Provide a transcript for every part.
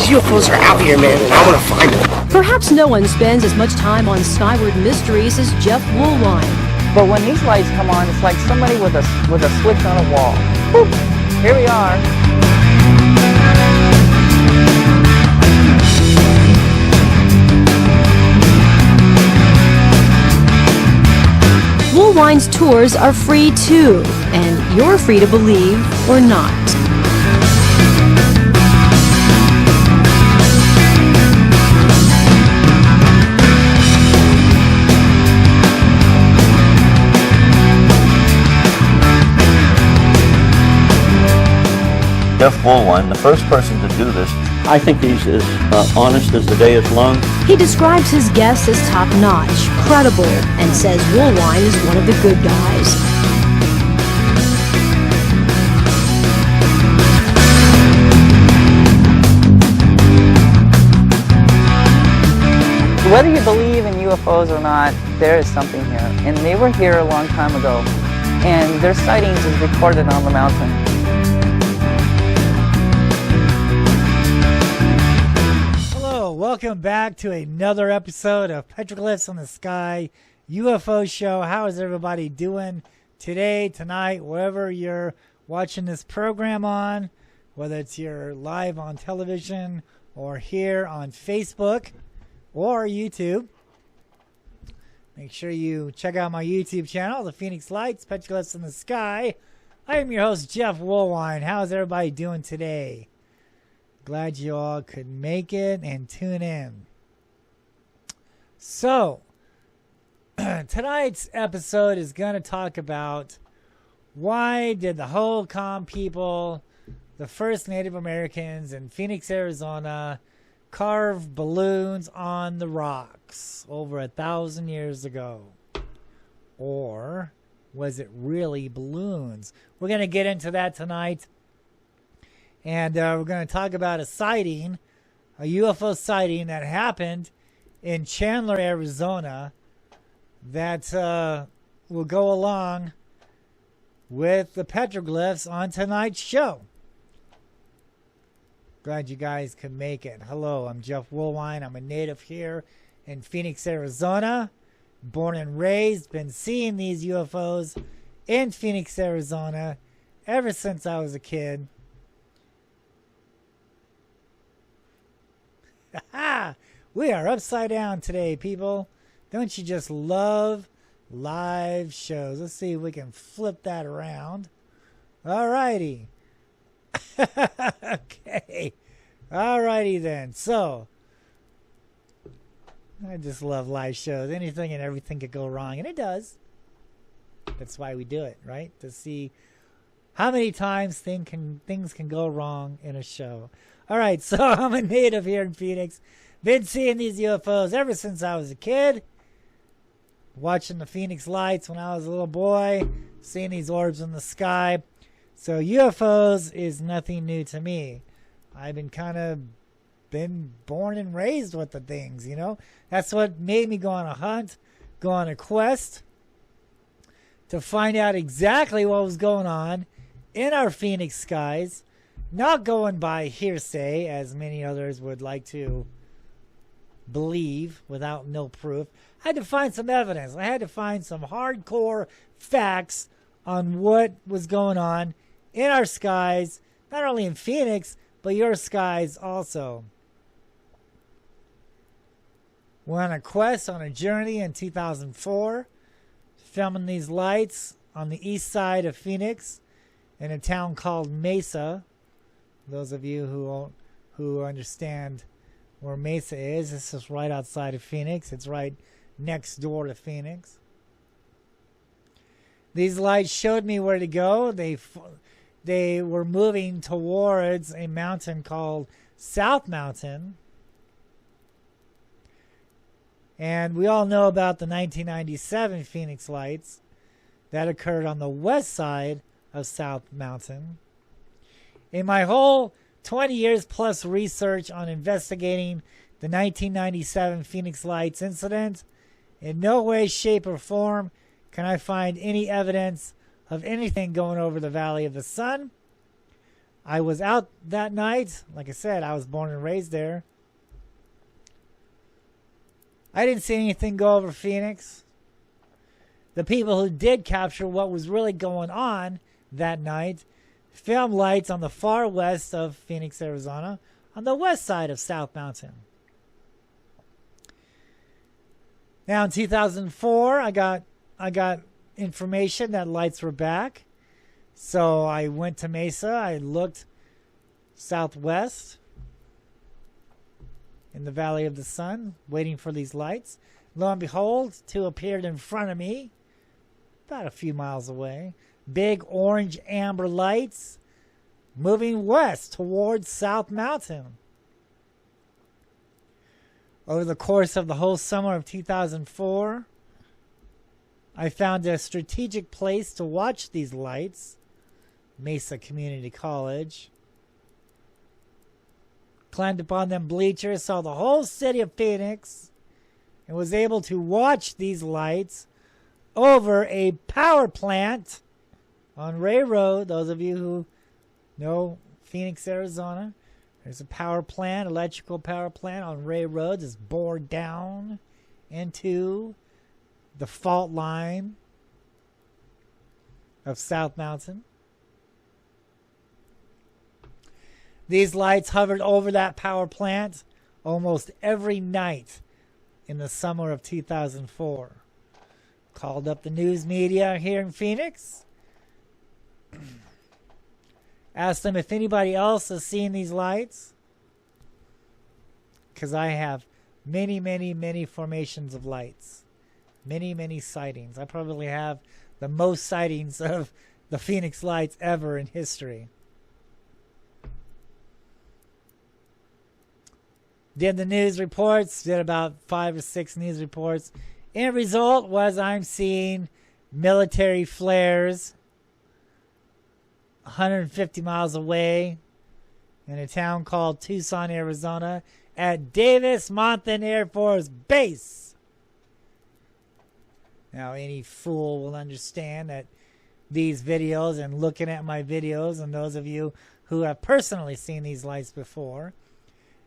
These UFOs are out here, man, and I want to find them. Perhaps no one spends as much time on skyward mysteries as Jeff Woolwine. But when these lights come on, it's like somebody with a switch on a wall. Boop. Here we are. Woolwine's tours are free too, and you're free to believe or not. Jeff Woolwine, the first person to do this. I think he's as honest as the day is long. He describes his guests as top-notch, credible, and says Woolwine is one of the good guys. Whether you believe in UFOs or not, there is something here. And they were here a long time ago. And their sightings is recorded on the mountain. Welcome back to another episode of Petroglyphs in the Sky UFO show. How is everybody doing today, tonight, wherever you're watching this program on, whether it's you're live on television or here on Facebook or YouTube. Make sure you check out my YouTube channel, The Phoenix Lights, Petroglyphs in the Sky. I am your host, Jeff Woolwine. How's everybody doing today? Glad you all could make it and tune in. So, tonight's episode is going to talk about why did the Hohokam people, the first Native Americans in Phoenix, Arizona, carve balloons on the rocks over 1,000 years ago? Or was it really balloons? We're going to get into that tonight. And we're going to talk about a sighting, a UFO sighting that happened in Chandler, Arizona, that will go along with the petroglyphs on tonight's show. Glad you guys could make it. Hello, I'm Jeff Woolwine. I'm a native here in Phoenix, Arizona. Born and raised, been seeing these UFOs in Phoenix, Arizona ever since I was a kid. We are upside down today, people. Don't you just love live shows? Let's see if we can flip that around. Alrighty. Okay. Alrighty then. So, I just love live shows. Anything and everything could go wrong, and it does. That's why we do it, right? To see how many times things can go wrong in a show. All right, so I'm a native here in Phoenix. Been seeing these UFOs ever since I was a kid. Watching the Phoenix Lights when I was a little boy. Seeing these orbs in the sky. So UFOs is nothing new to me. I've been born and raised with the things, you know. That's what made me go on a hunt, go on a quest to find out exactly what was going on in our Phoenix skies. Not going by hearsay, as many others would like to believe without no proof. I had to find some evidence. I had to find some hardcore facts on what was going on in our skies, not only in Phoenix, but your skies also. We're on a quest, on a journey in 2004, filming these lights on the east side of Phoenix in a town called Mesa. Those of you who understand where Mesa is, this is right outside of Phoenix. It's right next door to Phoenix. These lights showed me where to go. They were moving towards a mountain called South Mountain. And we all know about the 1997 Phoenix Lights that occurred on the west side of South Mountain. In my whole 20 years plus research on investigating the 1997 Phoenix Lights incident, in no way, shape, or form can I find any evidence of anything going over the Valley of the Sun I was out that night. Like I said, I was born and raised there. I didn't see anything go over Phoenix. The people who did capture what was really going on that night filmed lights on the far west of Phoenix, Arizona, on the west side of South Mountain. Now in 2004, I got information that lights were back. So I went to Mesa. I looked southwest in the Valley of the Sun, waiting for these lights. Lo and behold, two appeared in front of me, about a few miles away. Big orange amber lights moving west towards South Mountain. Over the course of the whole summer of 2004, I found a strategic place to watch these lights, Mesa Community College. Climbed upon them bleachers, saw the whole city of Phoenix, and was able to watch these lights over a power plant on Ray Road. Those of you who know Phoenix, Arizona, there's a power plant, electrical power plant on Ray Road that's bored down into the fault line of South Mountain. These lights hovered over that power plant almost every night in the summer of 2004. Called up the news media here in Phoenix. Asked them if anybody else has seen these lights. Because I have many, many, many formations of lights. Many, many sightings. I probably have the most sightings of the Phoenix lights ever in history. Did the news reports, did about 5 or 6 news reports. End result was I'm seeing military flares 150 miles away in a town called Tucson, Arizona at Davis-Monthan Air Force Base. Now, any fool will understand that these videos and looking at my videos, and those of you who have personally seen these lights before,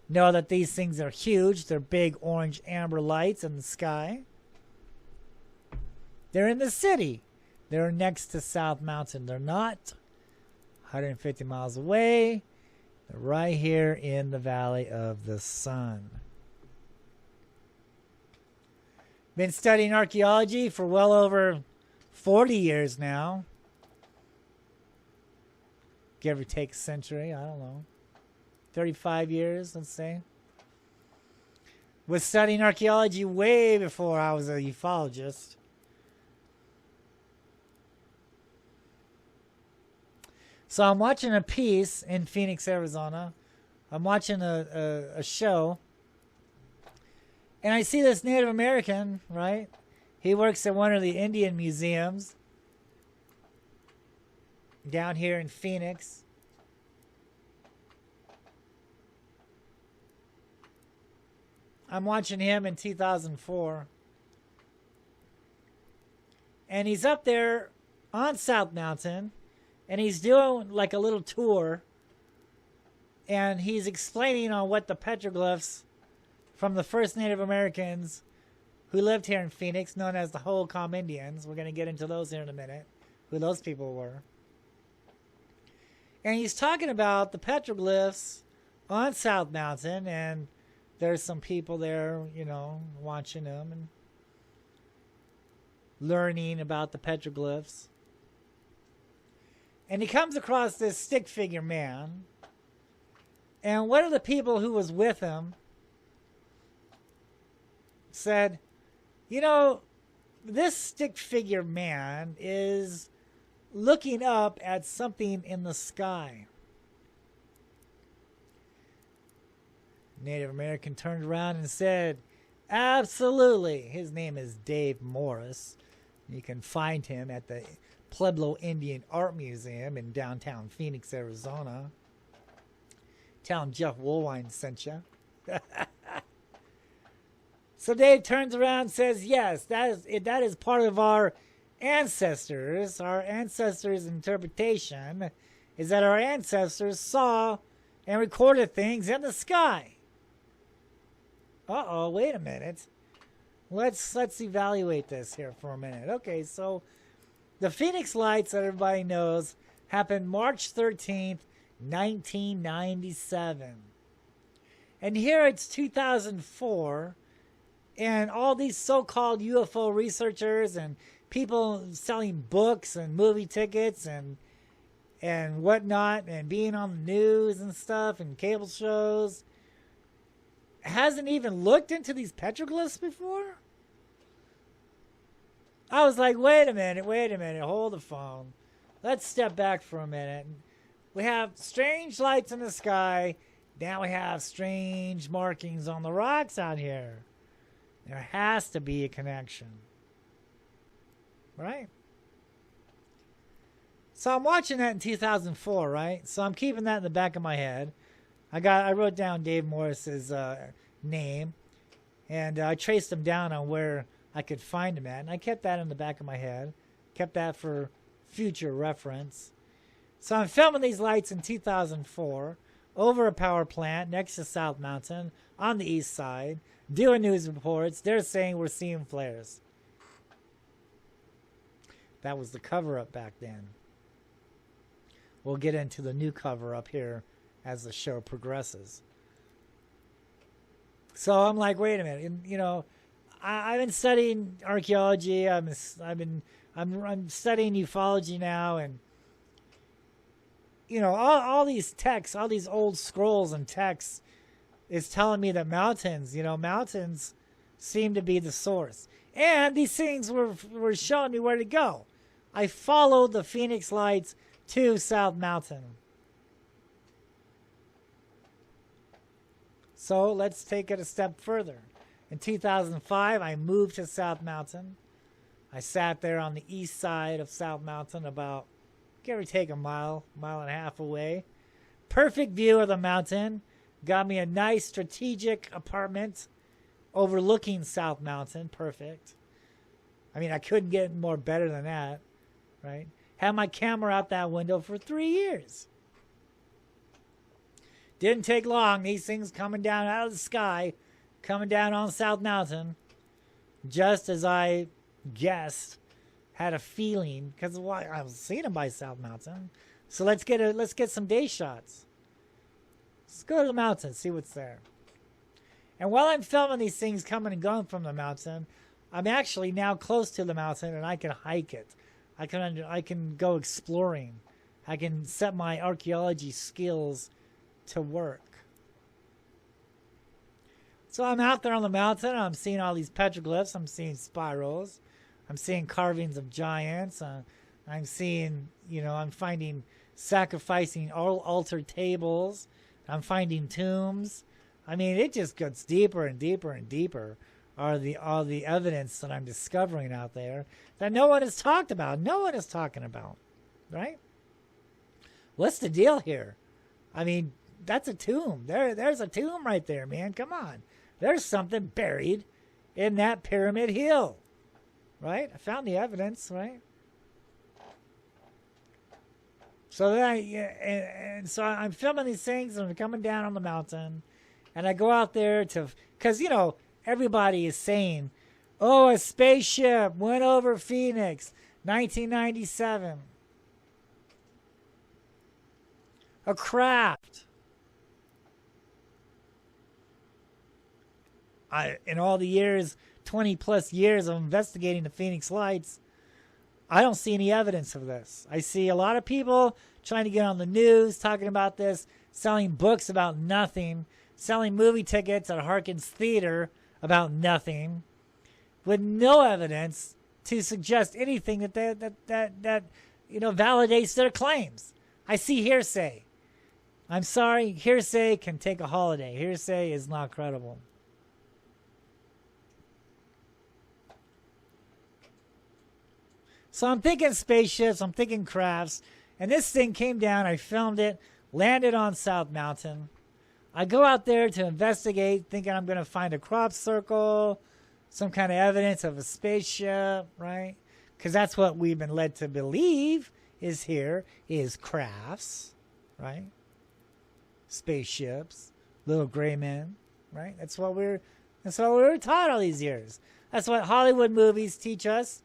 know that these things are huge. They're big orange amber lights in the sky. They're in the city. They're next to South Mountain. They're not 150 miles away. They're right here in the Valley of the Sun. Been studying archaeology for well over 40 years now. Give or take a century, I don't know. 35 years, let's say. Was studying archaeology way before I was a ufologist. So I'm watching a piece in Phoenix, Arizona. I'm watching a show. And I see this Native American, right? He works at one of the Indian museums down here in Phoenix. I'm watching him in 2004. And he's up there on South Mountain. And he's doing like a little tour. And he's explaining on what the petroglyphs from the first Native Americans who lived here in Phoenix, known as the Hohokam Indians. We're going to get into those here in a minute, who those people were. And he's talking about the petroglyphs on South Mountain, and there's some people there, you know, watching them and learning about the petroglyphs. And he comes across this stick figure man. And one of the people who was with him said, you know, this stick figure man is looking up at something in the sky. Native American turned around and said, absolutely. His name is Dave Morris. You can find him at the Pueblo Indian Art Museum in downtown Phoenix, Arizona. Tell him Jeff Woolwine sent you. So Dave turns around and says, yes, that is part of our ancestors' interpretation, is that our ancestors saw and recorded things in the sky. Uh-oh, wait a minute. Let's evaluate this here for a minute. Okay, so the Phoenix Lights that everybody knows happened March 13th, 1997. And here it's 2004, and all these so-called UFO researchers and people selling books and movie tickets and whatnot and being on the news and stuff and cable shows hasn't even looked into these petroglyphs before? I was like, wait a minute, hold the phone. Let's step back for a minute. We have strange lights in the sky. Now we have strange markings on the rocks out here. There has to be a connection. Right? So I'm watching that in 2004, right? So I'm keeping that in the back of my head. I wrote down Dave Morris's name, and I traced him down on where I could find him at, and I kept that in the back of my head, kept that for future reference. So I'm filming these lights in 2004 over a power plant next to South Mountain on the east side, doing news reports. They're saying we're seeing flares. That was the cover-up back then. We'll get into the new cover-up here as the show progresses. So I'm like, wait a minute, and, I've been studying archaeology. I'm studying ufology now, and all these texts, all these old scrolls and texts, is telling me that mountains seem to be the source, and these things were showing me where to go. I followed the Phoenix Lights to South Mountain. So let's take it a step further. In 2005, I moved to South Mountain. I sat there on the east side of South Mountain, about, give or take, a mile and a half away. Perfect view of the mountain. Got me a nice strategic apartment overlooking South Mountain. Perfect. I mean, I couldn't get more better than that, right? Had my camera out that window for 3 years. Didn't take long. These things coming down out of the sky, coming down on South Mountain, just as I guessed, had a feeling, because I was seeing them by South Mountain. So let's get some day shots. Let's go to the mountain, see what's there. And while I'm filming these things coming and going from the mountain, I'm actually now close to the mountain, and I can hike it. I can go exploring. I can set my archaeology skills to work. So I'm out there on the mountain. I'm seeing all these petroglyphs. I'm seeing spirals. I'm seeing carvings of giants. I'm seeing, I'm finding sacrificing altar tables. I'm finding tombs. I mean, it just gets deeper and deeper and deeper. All the evidence that I'm discovering out there that no one has talked about. No one is talking about, right? What's the deal here? I mean, that's a tomb. There's a tomb right there, man. Come on. There's something buried in that pyramid hill, right? I found the evidence, right? So then so I'm filming these things, and I'm coming down on the mountain, and I go out there because everybody is saying, oh, a spaceship went over Phoenix, 1997. A craft. In all the years, 20 plus years of investigating the Phoenix Lights, I don't see any evidence of this. I see a lot of people trying to get on the news, talking about this, selling books about nothing, selling movie tickets at Harkins Theater about nothing, with no evidence to suggest anything that validates their claims. I see hearsay. I'm sorry, hearsay can take a holiday. Hearsay is not credible. So I'm thinking spaceships, I'm thinking crafts, and this thing came down, I filmed it, landed on South Mountain. I go out there to investigate, thinking I'm going to find a crop circle, some kind of evidence of a spaceship, right? Because that's what we've been led to believe is here is crafts, right? Spaceships, little gray men, right? That's what we were taught all these years. That's what Hollywood movies teach us.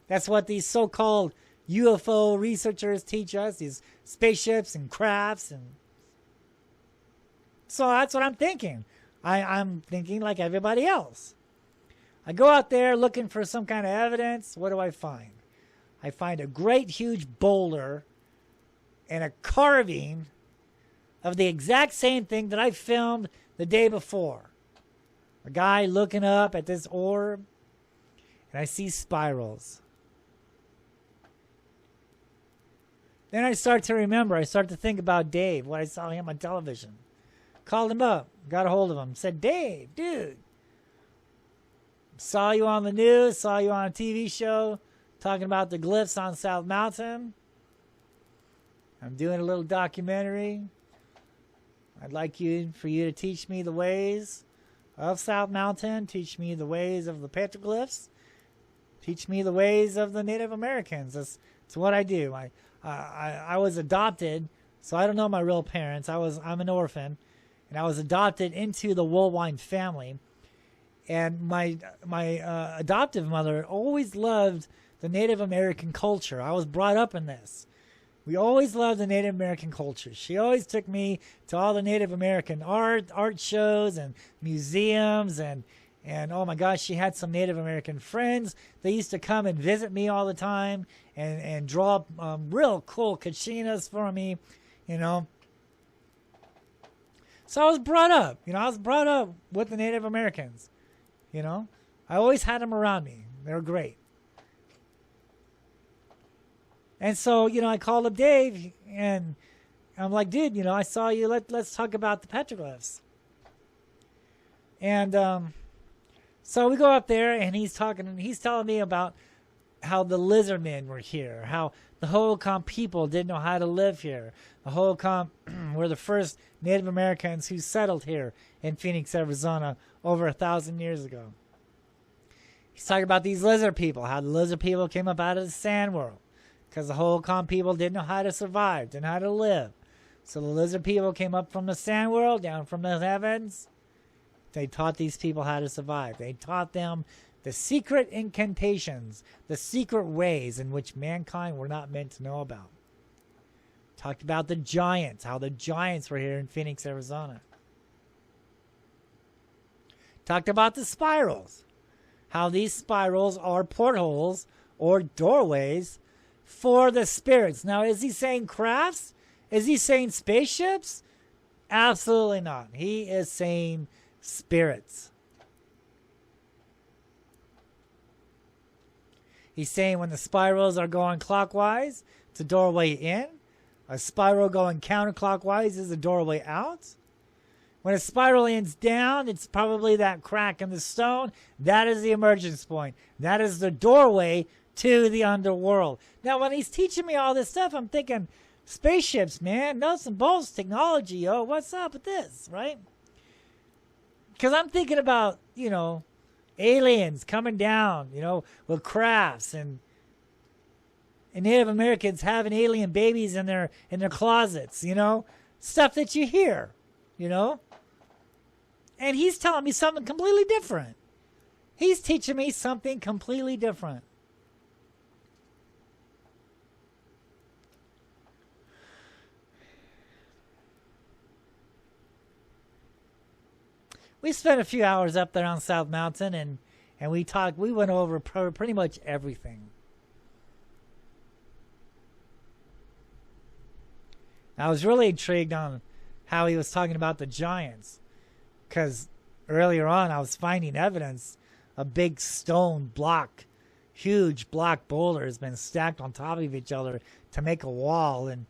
That's what these so-called UFO researchers teach us, these spaceships and crafts. And so that's what I'm thinking. I'm thinking like everybody else. I go out there looking for some kind of evidence. What do I find? I find a great huge boulder and a carving of the exact same thing that I filmed the day before. A guy looking up at this orb, and I see spirals. Then I start to remember, I start to think about Dave, what I saw him on television. Called him up, got a hold of him, said, Dave, dude, saw you on the news, saw you on a TV show, talking about the glyphs on South Mountain. I'm doing a little documentary. I'd like for you to teach me the ways of South Mountain, teach me the ways of the petroglyphs, teach me the ways of the Native Americans. That's what I do. I was adopted, so I don't know my real parents. I'm an orphan, and I was adopted into the Woolwine family. And my adoptive mother always loved the Native American culture. I was brought up in this. We always loved the Native American culture. She always took me to all the Native American art shows and museums, and oh my gosh, she had some Native American friends. They used to come and visit me all the time and draw real cool kachinas for me, you know. So I was brought up, with the Native Americans, you know. I always had them around me. They were great. And so, I called up Dave, and I'm like, dude, I saw you. Let's talk about the petroglyphs. And so we go up there, and he's telling me about how the lizard men were here, how the Hohokam people didn't know how to live here. The Hohokam were the first Native Americans who settled here in Phoenix, Arizona, over 1,000 years ago. He's talking about these lizard people, how the lizard people came up out of the sand world. Because the Hohokam people didn't know how to survive, didn't know how to live. So the lizard people came up from the sand world, down from the heavens. They taught these people how to survive. They taught them the secret incantations, the secret ways in which mankind were not meant to know about. Talked about the giants, how the giants were here in Phoenix, Arizona. Talked about the spirals, how these spirals are portholes or doorways for the spirits. Now, is he saying crafts? Is he saying spaceships? Absolutely not. He is saying spirits. He's saying when the spirals are going clockwise, it's a doorway in. A spiral going counterclockwise is a doorway out. When a spiral ends down, it's probably that crack in the stone. That is the emergence point. That is the doorway to the underworld. Now, when he's teaching me all this stuff, I'm thinking, spaceships, man, nuts and bolts technology, yo, what's up with this, right? Because I'm thinking about, aliens coming down, with crafts and Native Americans having alien babies in their closets, stuff that you hear, And he's telling me something completely different. He's teaching me something completely different. We spent a few hours up there on South Mountain, and we went over pretty much everything. I was really intrigued on how he was talking about the giants, because earlier on I was finding evidence, a big stone block, huge block boulder has been stacked on top of each other to make a wall, and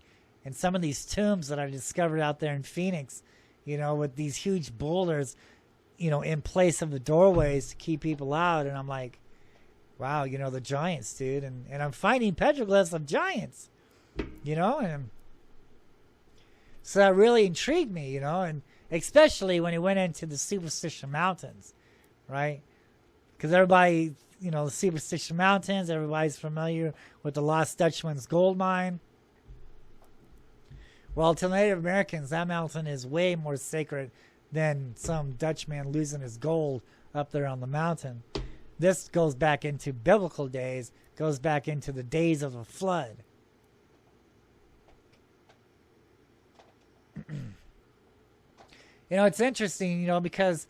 some of these tombs that I discovered out there in Phoenix, with these huge boulders, in place of the doorways to keep people out. And I'm like, wow, the giants, dude. And I'm finding petroglyphs of giants, and so that really intrigued me, and especially when he went into the Superstition Mountains, right? Because everybody the Superstition Mountains. Everybody's familiar with the Lost Dutchman's gold mine. Well, to Native Americans, that mountain is way more sacred than some Dutchman losing his gold up there on the mountain. This goes back into biblical days, goes back into the days of the flood. It's interesting, because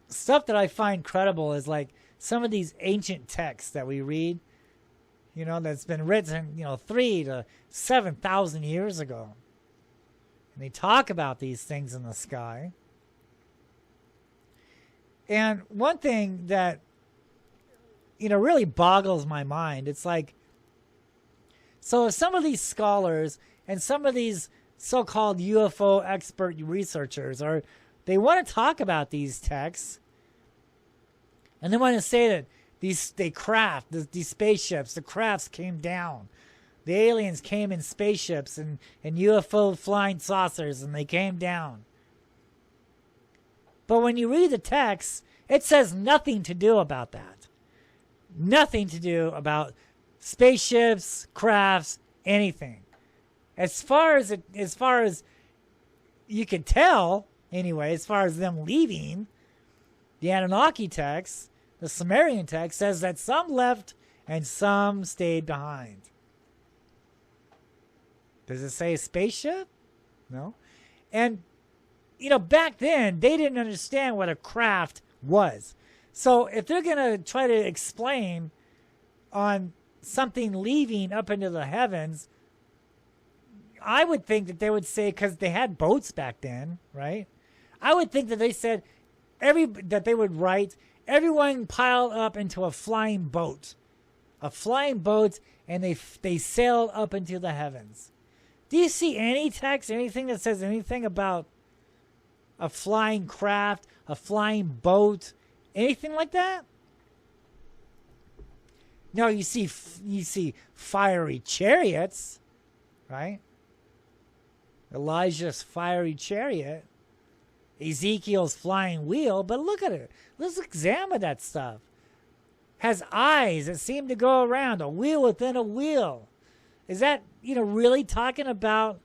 stuff that I find credible is like some of these ancient texts that we read, that's been written, 3,000 to 7,000 years ago. And they talk about these things in the sky. And one thing that, really boggles my mind, it's like, so if some of these scholars and some of these so-called UFO expert researchers they want to talk about these texts, and they want to say that these spaceships, the crafts came down. The aliens came in spaceships and UFO flying saucers, and they came down. But when you read the text, it says nothing to do about that. Nothing to do about spaceships, crafts, anything. As far as you can tell, anyway, as far as them leaving, the Anunnaki text, the Sumerian text, says that some left and some stayed behind. Does it say a spaceship? No. And, back then, they didn't understand what a craft was. So if they're going to try to explain on something leaving up into the heavens, I would think that they would say, because they had boats back then, right? I would think that they said that they would write everyone piled up into a flying boat, and they sailed up into the heavens. Do you see any text, anything that says anything about a flying craft, a flying boat, anything like that? No, you see fiery chariots, right? Elijah's fiery chariot, Ezekiel's flying wheel, but look at it. Let's examine that stuff. Has eyes that seem to go around, a wheel within a wheel. Is that, really talking about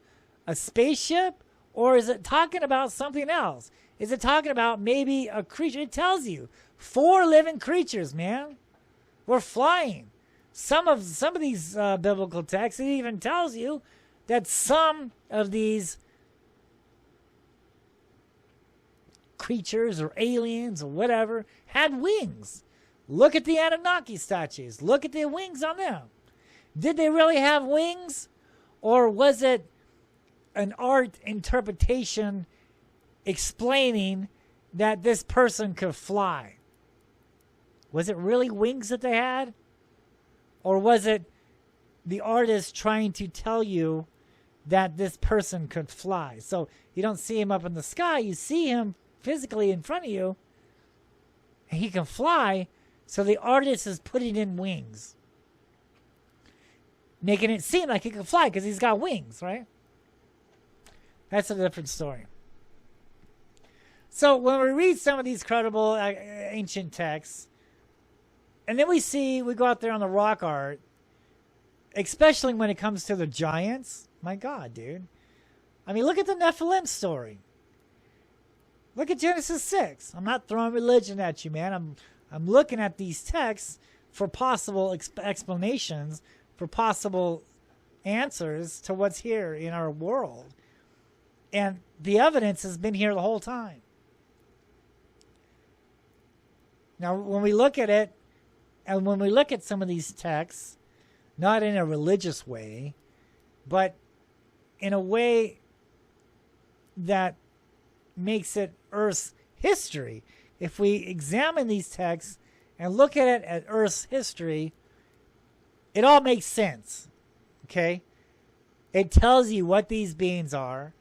a spaceship? Or is it talking about something else? Is it talking about maybe a creature? It tells you 4 living creatures, man. We're flying. Some of these biblical texts, it even tells you that some of these creatures or aliens or whatever had wings. Look at the Anunnaki statues. Look at the wings on them. Did they really have wings? Or was it an art interpretation explaining that this person could fly? Was it really wings that they had? Or was it the artist trying to tell you that this person could fly? So you don't see him up in the sky. You see him physically in front of you. And he can fly. So the artist is putting in wings, making it seem like he can fly because he's got wings, right? That's a different story. So when we read some of these credible ancient texts, and then we go out there on the rock art, especially when it comes to the giants. My God, dude. I mean, look at the Nephilim story. Look at Genesis 6. I'm not throwing religion at you, man. I'm looking at these texts for possible explanations, for possible answers to what's here in our world. And the evidence has been here the whole time. Now, when we look at it, and when we look at some of these texts, not in a religious way, but in a way that makes it Earth's history. If we examine these texts and look at it at Earth's history, it all makes sense. Okay? It tells you what these beings are.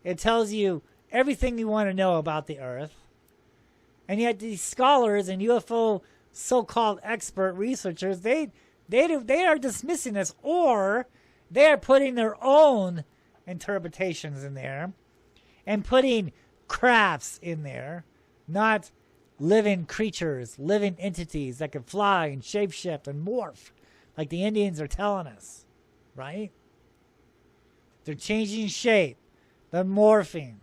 It tells you everything you want to know about the Earth. And yet these scholars and UFO so-called expert researchers, they are dismissing this, or they are putting their own interpretations in there and putting crafts in there, not living creatures, living entities that can fly and shapeshift and morph, like the Indians are telling us, right? They're changing shape. They're morphing.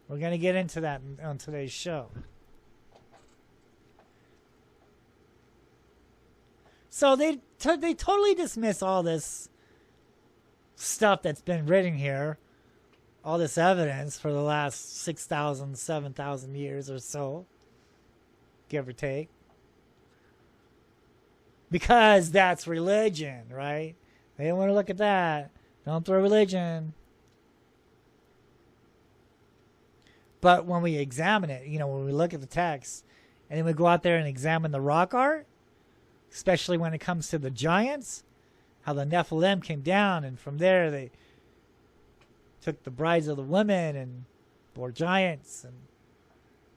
We're going to get into that on today's show. So they totally dismiss all this stuff that's been written here, all this evidence for the last 6,000, 7,000 years or so, give or take. Because that's religion, right? They don't want to look at that. Don't throw religion. But when we examine it, when we look at the text, and then we go out there and examine the rock art, especially when it comes to the giants, how the Nephilim came down, and from there they took the brides of the women and bore giants, and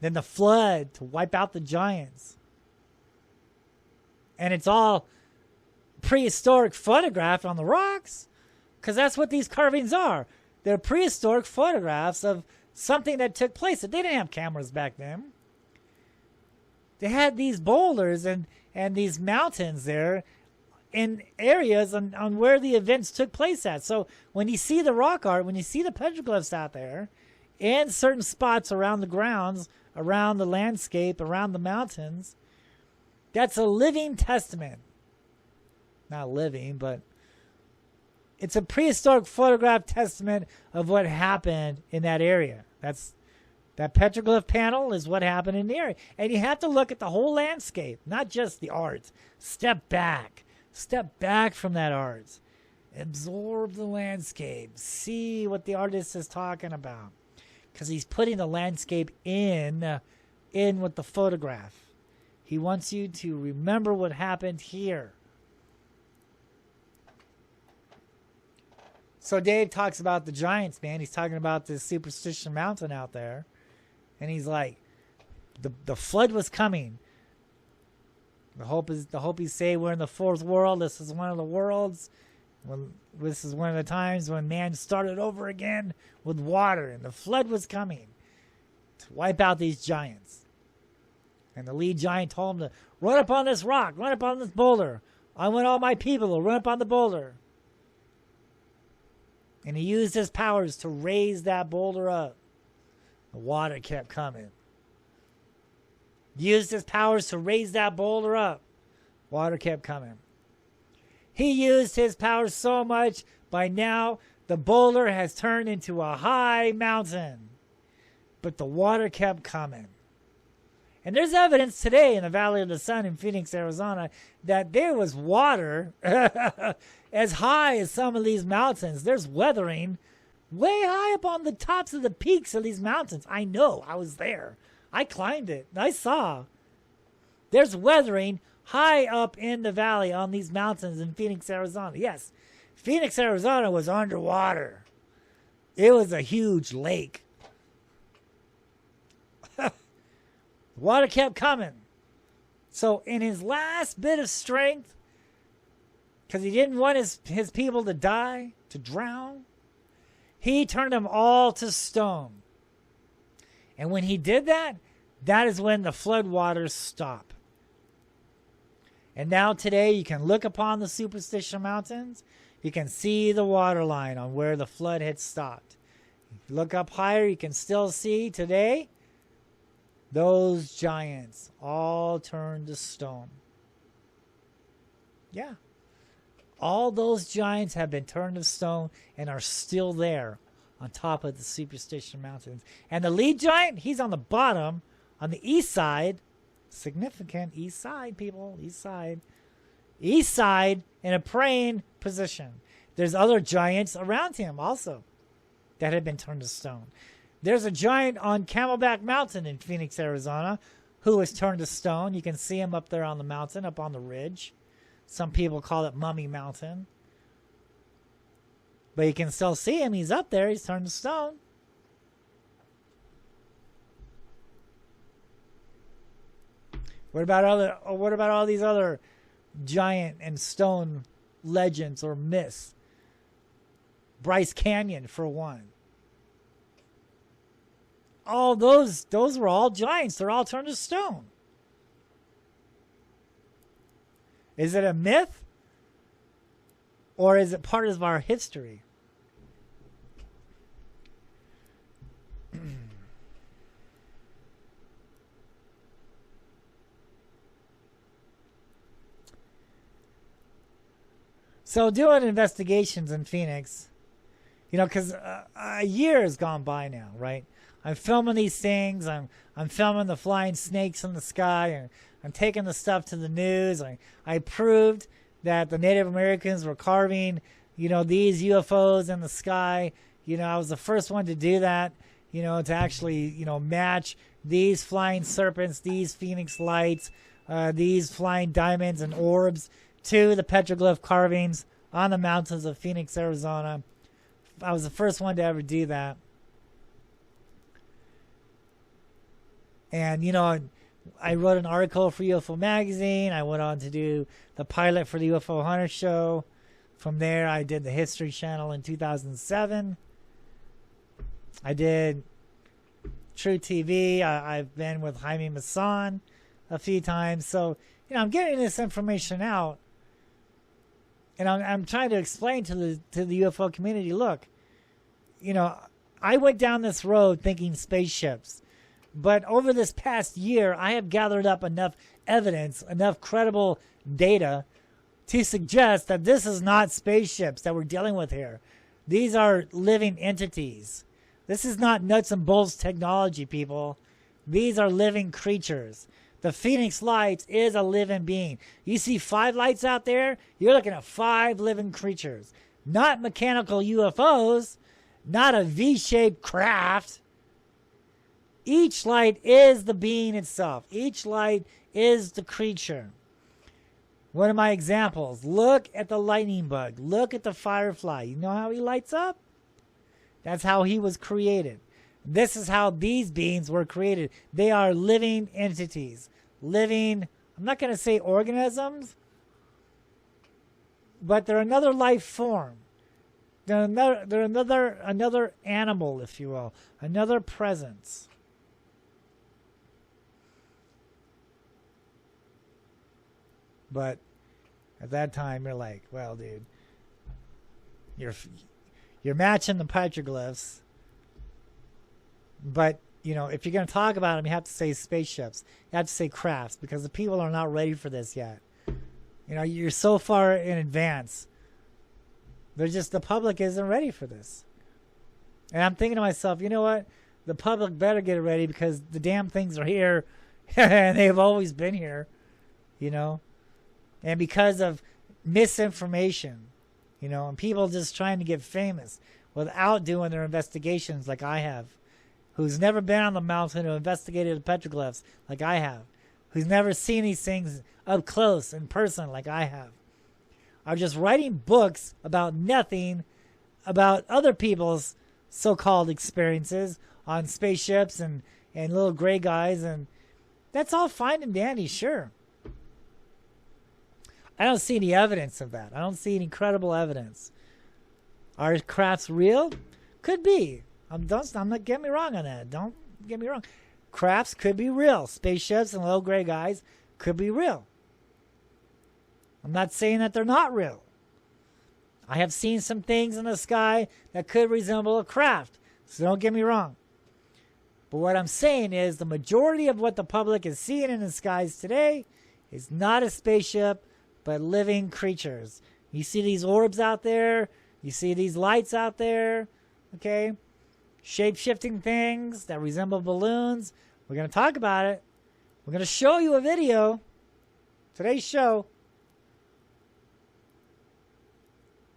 then the flood to wipe out the giants. And it's all prehistoric photographed on the rocks, because that's what these carvings are. They're prehistoric photographs of something that took place. They didn't have cameras back then. They had these boulders and these mountains there in areas on where the events took place at. So when you see the rock art, when you see the petroglyphs out there in certain spots around the grounds, around the landscape, around the mountains, that's a living testament. Not living, but it's a prehistoric photograph testament of what happened in that area. That petroglyph panel is what happened in the area. And you have to look at the whole landscape, not just the art. Step back. Step back from that art. Absorb the landscape. See what the artist is talking about. Because he's putting the landscape in with the photograph. He wants you to remember what happened here. So Dave talks about the giants, man. He's talking about this Superstition Mountain out there. And he's like, the flood was coming. The hope is say we're in the fourth world. This is one of the worlds. This is one of the times when man started over again with water. And the flood was coming to wipe out these giants. And the lead giant told him to run up on this rock. Run up on this boulder. I want all my people to run up on the boulder. And he used his powers to raise that boulder up. The water kept coming. Used his powers to raise that boulder up. Water kept coming. He used his powers so much, by now the boulder has turned into a high mountain. But the water kept coming. And there's evidence today in the Valley of the Sun in Phoenix, Arizona, that there was water as high as some of these mountains. There's weathering way high up on the tops of the peaks of these mountains. I know. I was there. I climbed it. I saw. There's weathering high up in the valley on these mountains in Phoenix, Arizona. Yes, Phoenix, Arizona was underwater. It was a huge lake. Water kept coming. So in his last bit of strength, because he didn't want his people to die, to drown, he turned them all to stone. And when he did that, that is when the flood waters stop. And now today you can look upon the Superstition Mountains. You can see the water line on where the flood had stopped. If you look up higher, you can still see today those giants all turned to stone. Yeah. All those giants have been turned to stone and are still there on top of the Superstition Mountains. And the lead giant, he's on the bottom, on the east side. Significant east side, people. East side. East side in a praying position. There's other giants around him also that have been turned to stone. There's a giant on Camelback Mountain in Phoenix, Arizona, who was turned to stone. You can see him up there on the mountain, up on the ridge. Some people call it Mummy Mountain. But you can still see him. He's up there. He's turned to stone. What about all these other giant and stone legends or myths? Bryce Canyon, for one. All those were all giants. They're all turned to stone. Is it a myth? Or is it part of our history? So doing investigations in Phoenix, because a year has gone by now, right? I'm filming these things. I'm filming the flying snakes in the sky, and I'm taking the stuff to the news. I proved that the Native Americans were carving, these UFOs in the sky. I was the first one to do that, to actually, match these flying serpents, these phoenix lights, these flying diamonds and orbs to the petroglyph carvings on the mountains of Phoenix, Arizona. I was the first one to ever do that. And, I wrote an article for UFO Magazine. I went on to do the pilot for the UFO Hunter Show. From there, I did the History Channel in 2007. I did True TV. I've been with Jaime Maussan a few times. So, I'm getting this information out. And I'm trying to explain to the UFO community, look, I went down this road thinking spaceships. But over this past year, I have gathered up enough evidence, enough credible data to suggest that this is not spaceships that we're dealing with here. These are living entities. This is not nuts and bolts technology, people. These are living creatures. The Phoenix Lights is a living being. You see 5 lights out there, you're looking at 5 living creatures. Not mechanical UFOs, not a V-shaped craft. Each light is the being itself. Each light is the creature. One of my examples, look at the lightning bug. Look at the firefly. You know how he lights up? That's how he was created. This is how these beings were created. They are living entities. Living, I'm not going to say organisms, but they're another life form. They're another animal, if you will. Another presence. But at that time, you're like, well, dude, you're matching the petroglyphs. But, if you're going to talk about them, you have to say spaceships. You have to say crafts, because the people are not ready for this yet. You're so far in advance. The public isn't ready for this. And I'm thinking to myself, you know what? The public better get ready, because the damn things are here, and they've always been here, And because of misinformation, and people just trying to get famous without doing their investigations like I have, who's never been on the mountain or investigated the petroglyphs like I have, who's never seen these things up close in person like I have, are just writing books about nothing, about other people's so-called experiences on spaceships and little gray guys, and that's all fine and dandy, sure. I don't see any evidence of that. I don't see any credible evidence. Are crafts real? Could be. I'm not getting me wrong on that. Don't get me wrong. Crafts could be real. Spaceships and little gray guys could be real. I'm not saying that they're not real. I have seen some things in the sky that could resemble a craft. So don't get me wrong. But what I'm saying is the majority of what the public is seeing in the skies today is not a spaceship, but living creatures. You see these orbs out there. You see these lights out there. Okay? Shape-shifting things that resemble balloons. We're going to talk about it. We're going to show you a video. Today's show.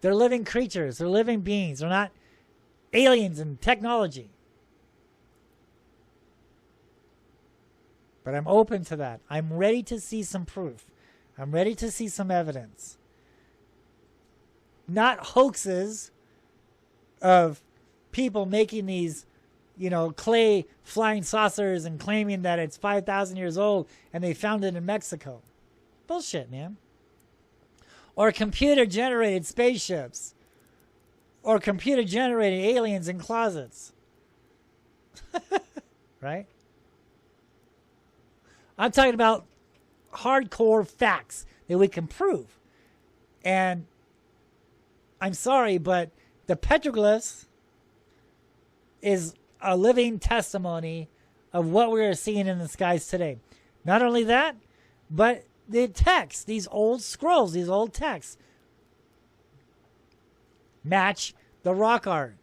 They're living creatures. They're living beings. They're not aliens in technology. But I'm open to that. I'm ready to see some proof. I'm ready to see some evidence. Not hoaxes of people making these, clay flying saucers and claiming that it's 5,000 years old and they found it in Mexico. Bullshit, man. Or computer-generated spaceships. Or computer-generated aliens in closets. Right? I'm talking about hardcore facts that we can prove. And I'm sorry, but the petroglyphs is a living testimony of what we are seeing in the skies today. Not only that, but the texts, these old scrolls, these old texts, match the rock art.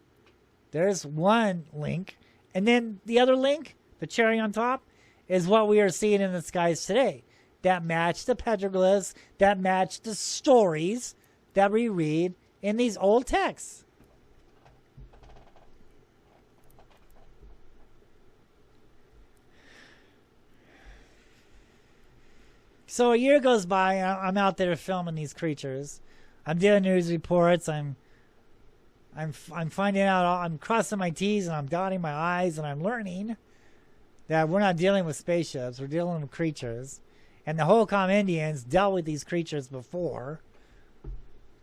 There's one link. And then the other link, the cherry on top, is what we are seeing in the skies today. That match the petroglyphs, that match the stories that we read in these old texts. So a year goes by, I'm out there filming these creatures. I'm doing news reports. I'm finding out. I'm crossing my T's and I'm dotting my I's, and I'm learning that we're not dealing with spaceships. We're dealing with creatures, and the Holcomb Indians dealt with these creatures before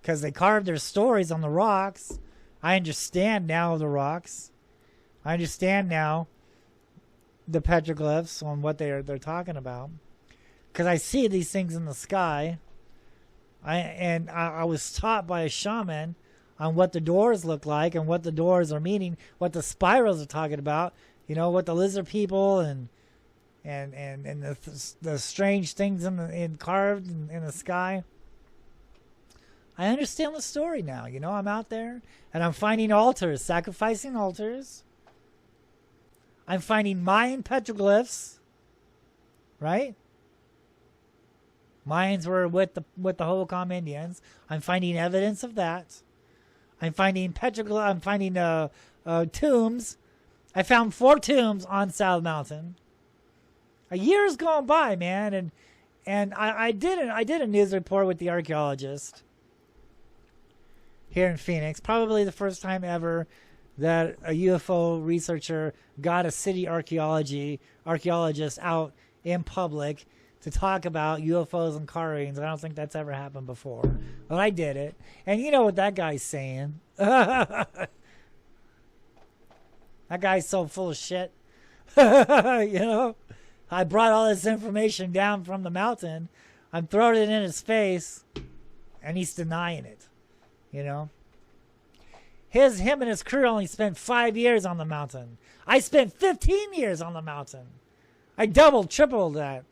because they carved their stories on the rocks. I understand now the rocks. I understand now the petroglyphs on what they're talking about. Because I see these things in the sky. I was taught by a shaman on what the doors look like and what the doors are meaning, what the spirals are talking about, you know, what the lizard people and the strange things in carved in the sky. I understand the story now. You know, I'm out there and I'm finding altars, sacrificing altars. I'm finding Mayan petroglyphs, right? Mayans were with the Holcomb Indians. I'm finding evidence of that. I'm finding tombs. I found 4 tombs on South Mountain. A year's gone by, man, and I did a news report with the archaeologist here in Phoenix. Probably the first time ever that a UFO researcher got a city archaeologist out in public to talk about UFOs and carvings. I don't think that's ever happened before. But I did it. And you know what that guy's saying. That guy's so full of shit. You know? I brought all this information down from the mountain. I'm throwing it in his face. And he's denying it. You know? Him and his crew only spent 5 years on the mountain. I spent 15 years on the mountain. I doubled, tripled that.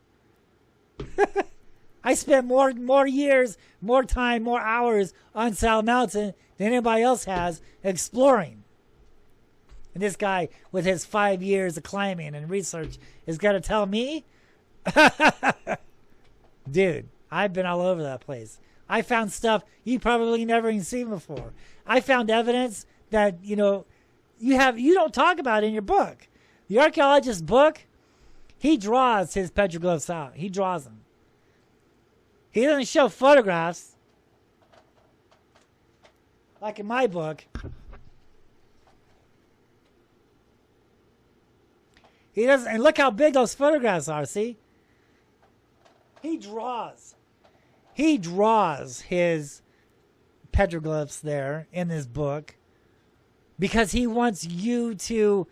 I spent more years, more time, more hours on South Mountain than anybody else has exploring. And this guy, with his 5 years of climbing and research, is going to tell me? Dude, I've been all over that place. I found stuff you probably never even seen before. I found evidence that, you know, you don't talk about in your book. The archaeologist's book, he draws his petroglyphs out. He draws them. He doesn't show photographs like in my book. He doesn't, and look how big those photographs are, see? He draws his petroglyphs there in this book because he wants you to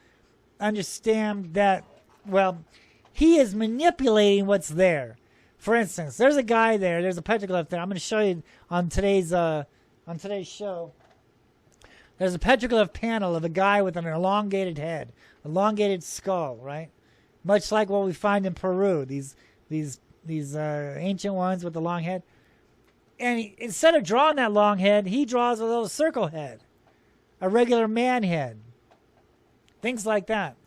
understand that, well, he is manipulating what's there. For instance, there's a guy there. There's a petroglyph there. I'm going to show you on today's show. There's a petroglyph panel of a guy with an elongated head, elongated skull, right? Much like what we find in Peru. These ancient ones with the long head. And instead of drawing that long head, he draws a little circle head, a regular man head, things like that.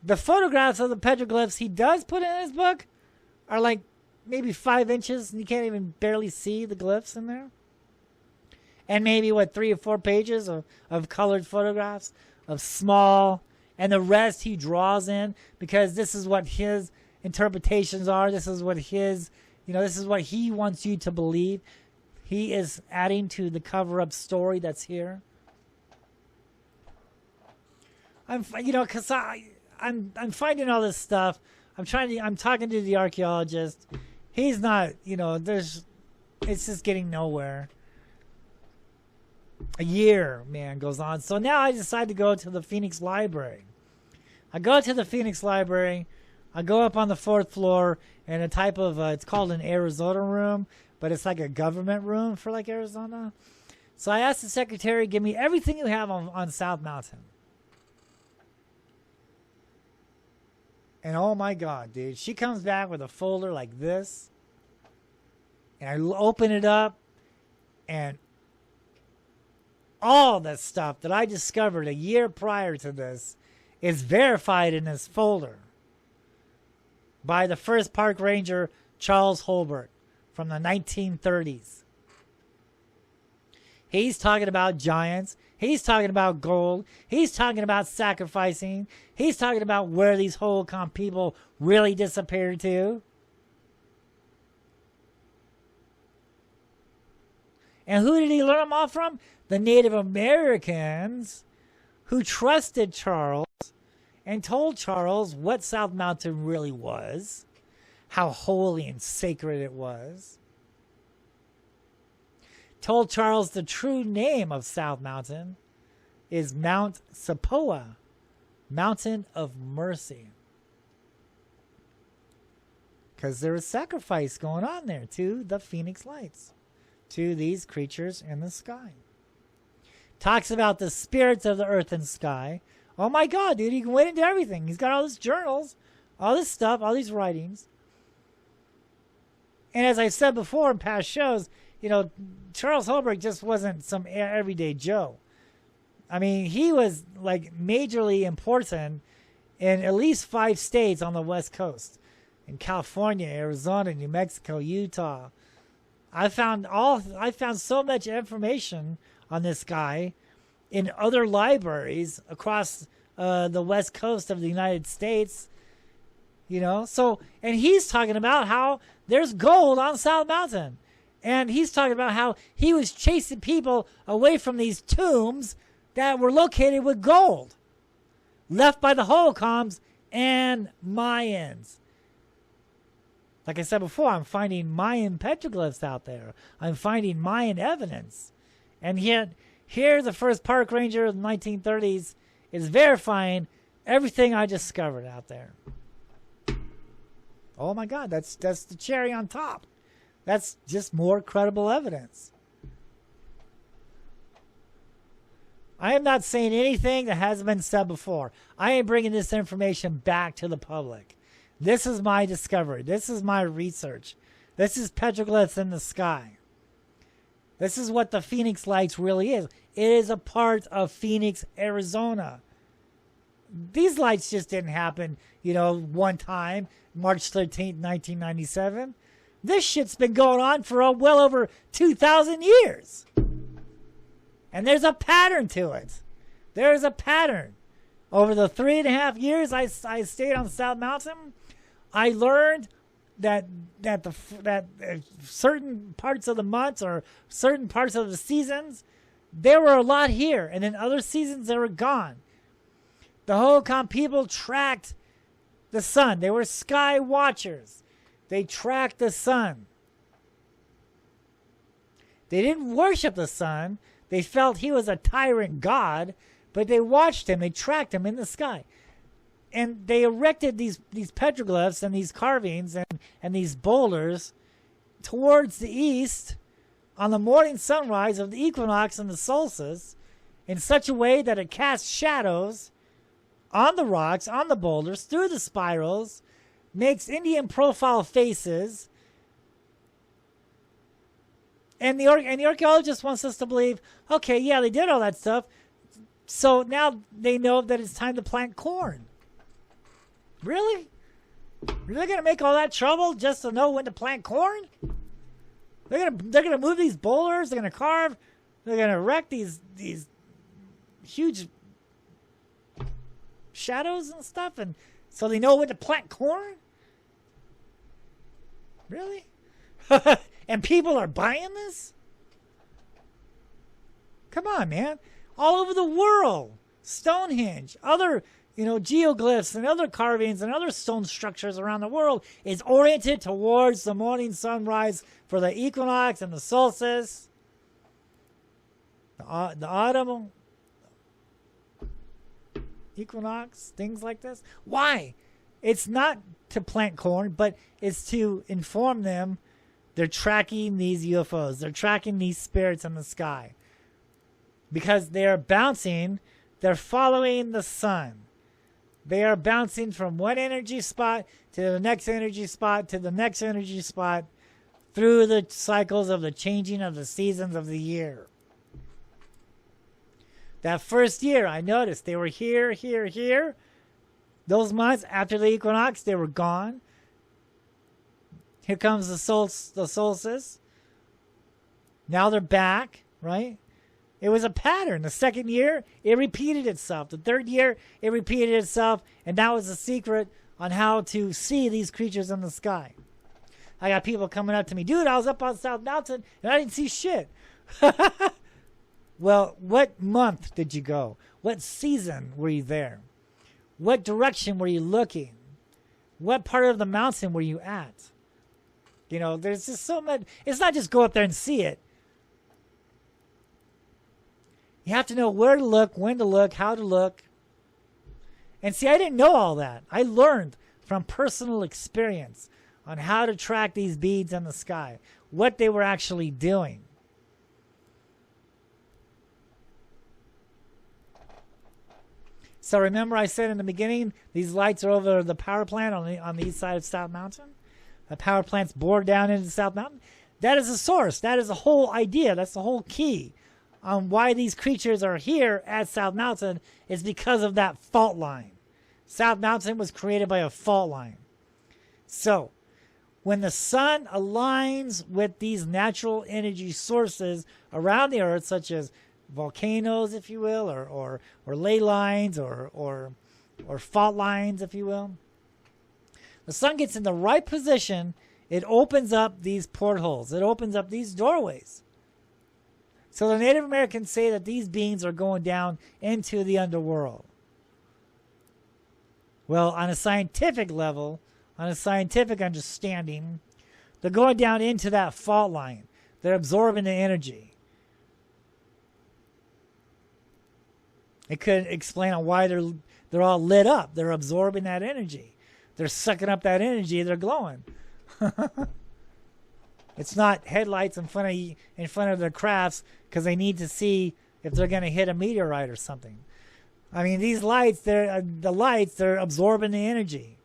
The photographs of the petroglyphs he does put in his book are like maybe 5 inches, and you can't even barely see the glyphs in there. And maybe, 3 or 4 pages of colored photographs of small, and the rest he draws in because this is what his interpretations are. This is what this is what he wants you to believe. He is adding to the cover-up story that's here. I'm finding all this stuff. I'm talking to the archaeologist. He's not, it's just getting nowhere. A year, man, goes on. So now I decide to go to the Phoenix Library. I go to the Phoenix Library I go up on the 4th floor in a type of, it's called an Arizona room, but it's like a government room for like Arizona. So I asked the secretary, give me everything you have on South Mountain. And oh my God, dude, she comes back with a folder like this. And I open it up, and all the stuff that I discovered a year prior to this is verified in this folder by the first park ranger, Charles Holbert, from the 1930s. He's talking about giants. He's talking about gold. He's talking about sacrificing. He's talking about where these Holcomb people really disappeared to. And who did he learn them all from? The Native Americans who trusted Charles and told Charles what South Mountain really was, how holy and sacred it was. Told Charles the true name of South Mountain is Mount Sepoa, Mountain of Mercy. Because there was sacrifice going on there to the Phoenix Lights, to these creatures in the sky. Talks about the spirits of the earth and sky. Oh my God, dude, he went into everything. He's got all these journals, all this stuff, all these writings. And as I said before in past shows, you know, Charles Holbrook just wasn't some everyday Joe. I mean, he was like majorly important in at least 5 states on the West Coast. In California, Arizona, New Mexico, Utah. I found so much information on this guy in other libraries across the West Coast of the United States. You know, so, and he's talking about how there's gold on South Mountain. And he's talking about how he was chasing people away from these tombs that were located with gold left by the Holcombs and Mayans. Like I said before, I'm finding Mayan petroglyphs out there. I'm finding Mayan evidence. And yet, here the first park ranger of the 1930s is verifying everything I discovered out there. Oh my God, that's the cherry on top. That's just more credible evidence. I am not saying anything that hasn't been said before. I am bringing this information back to the public. This is my discovery. This is my research. This is petroglyphs in the sky. This is what the Phoenix Lights really is. It is a part of Phoenix, Arizona. These lights just didn't happen, you know, one time, March 13th, 1997. This shit's been going on for well over 2,000 years. And there's a pattern to it. There's a pattern. Over the 3.5 years I stayed on South Mountain, I learned that certain parts of the months or certain parts of the seasons, there were a lot here. And in other seasons, they were gone. The Hohokam people tracked the sun. They were sky watchers. They tracked the sun. They didn't worship the sun. They felt he was a tyrant god, but they watched him. They tracked him in the sky. And they erected these petroglyphs and these carvings and these boulders towards the east on the morning sunrise of the equinox and the solstice in such a way that it cast shadows on the rocks, on the boulders, through the spirals, makes Indian profile faces. And the archaeologist wants us to believe, okay, yeah, they did all that stuff, so now they know that it's time to plant corn. Really? They're gonna make all that trouble just to know when to plant corn? They're gonna move these boulders. They're gonna carve. They're gonna erect these huge shadows and stuff, and so they know when to plant corn. Really? And people are buying this? Come on, man! All over the world, Stonehenge, other geoglyphs and other carvings and other stone structures around the world is oriented towards the morning sunrise for the equinox and the solstice, the autumn equinox, things like this. Why? It's not to plant corn, but it's to inform them they're tracking these UFOs. They're tracking these spirits in the sky. Because they are bouncing, they're following the sun. They are bouncing from one energy spot to the next energy spot to the next energy spot through the cycles of the changing of the seasons of the year. That first year, I noticed they were here, here, here. Those months after the equinox, they were gone. Here comes the solstice. Now they're back, right? It was a pattern. The second year, it repeated itself. The third year, it repeated itself. And that was the secret on how to see these creatures in the sky. I got people coming up to me, dude, I was up on South Mountain and I didn't see shit. Well, what month did you go? What season were you there? What direction were you looking? What part of the mountain were you at? You know, there's just so much. It's not just go up there and see it. You have to know where to look, when to look, how to look. And see, I didn't know all that. I learned from personal experience on how to track these beads in the sky, what they were actually doing. So remember I said in the beginning, these lights are over the power plant on the east side of South Mountain. The power plant's bored down into South Mountain. That is the source. That is the whole idea. That's the whole key on why these creatures are here at South Mountain is because of that fault line. South Mountain was created by a fault line. So when the sun aligns with these natural energy sources around the earth, such as volcanoes, if you will, or ley lines, or fault lines, if you will. The sun gets in the right position, it opens up these portholes. It opens up these doorways. So the Native Americans say that these beings are going down into the underworld. Well, on a scientific level, on a scientific understanding, they're going down into that fault line. They're absorbing the energy. It could explain on why they're all lit up. They're absorbing that energy. They're sucking up that energy. They're glowing. It's not headlights in front of their crafts because they need to see if they're going to hit a meteorite or something. I mean, these lights, they're absorbing the energy.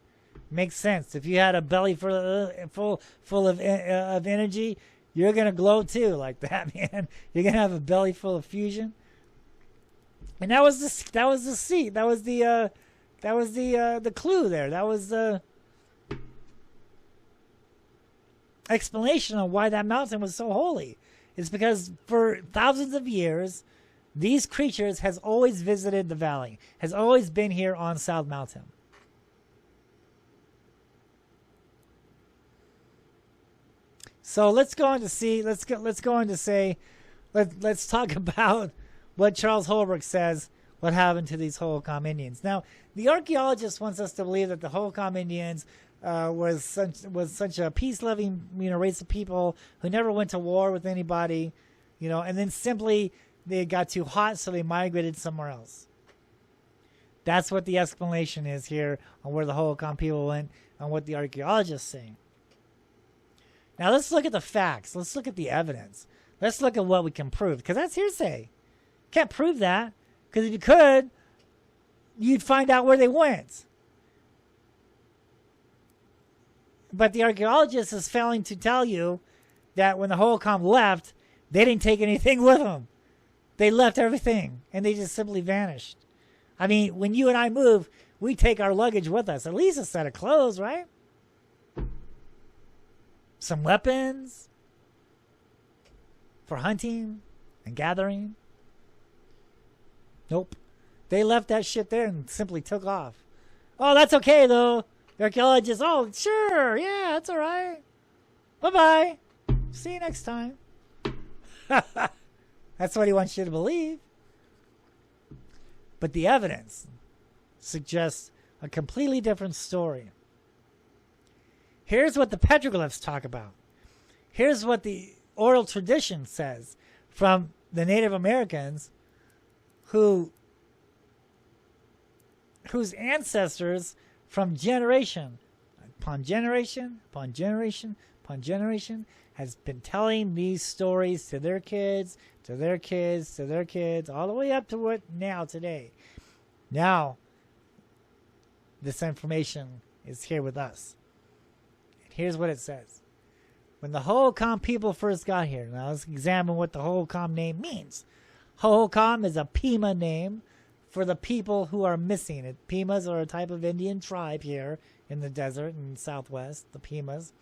Makes sense. If you had a belly full of energy, you're going to glow too, like that, man. You're going to have a belly full of fusion. And that was the seed. That was the clue there. That was the explanation on why that mountain was so holy. It's because for thousands of years, these creatures has always visited the valley, has always been here on South Mountain. So let's talk about what Charles Holbrook says what happened to these Hohokam Indians. Now, the archaeologist wants us to believe that the Hohokam Indians was such a peace-loving, race of people who never went to war with anybody, and then simply they got too hot, so they migrated somewhere else. That's what the explanation is here on where the Hohokam people went and what the archaeologists say. Now, let's look at the facts. Let's look at the evidence. Let's look at what we can prove, because that's hearsay. Can't prove that, because if you could, you'd find out where they went. But the archaeologist is failing to tell you that when the Hohokam left, they didn't take anything with them. They left everything, and they just simply vanished. I mean, when you and I move, we take our luggage with us. At least a set of clothes, right? Some weapons for hunting and gathering. Nope. They left that shit there and simply took off. Oh, that's okay, though. The archaeologist, oh, sure. Yeah, that's all right. Bye-bye. See you next time. That's what he wants you to believe. But the evidence suggests a completely different story. Here's what the petroglyphs talk about. Here's what the oral tradition says from the Native Americans whose ancestors from generation upon generation upon generation upon generation has been telling these stories to their kids, to their kids, to their kids, all the way up to what now today. Now, this information is here with us. And here's what it says. When the Hohokam people first got here, now let's examine what the Hohokam name means. Hohokam is a Pima name for the people who are missing. Pimas are a type of Indian tribe here in the desert in Southwest, the Pimas.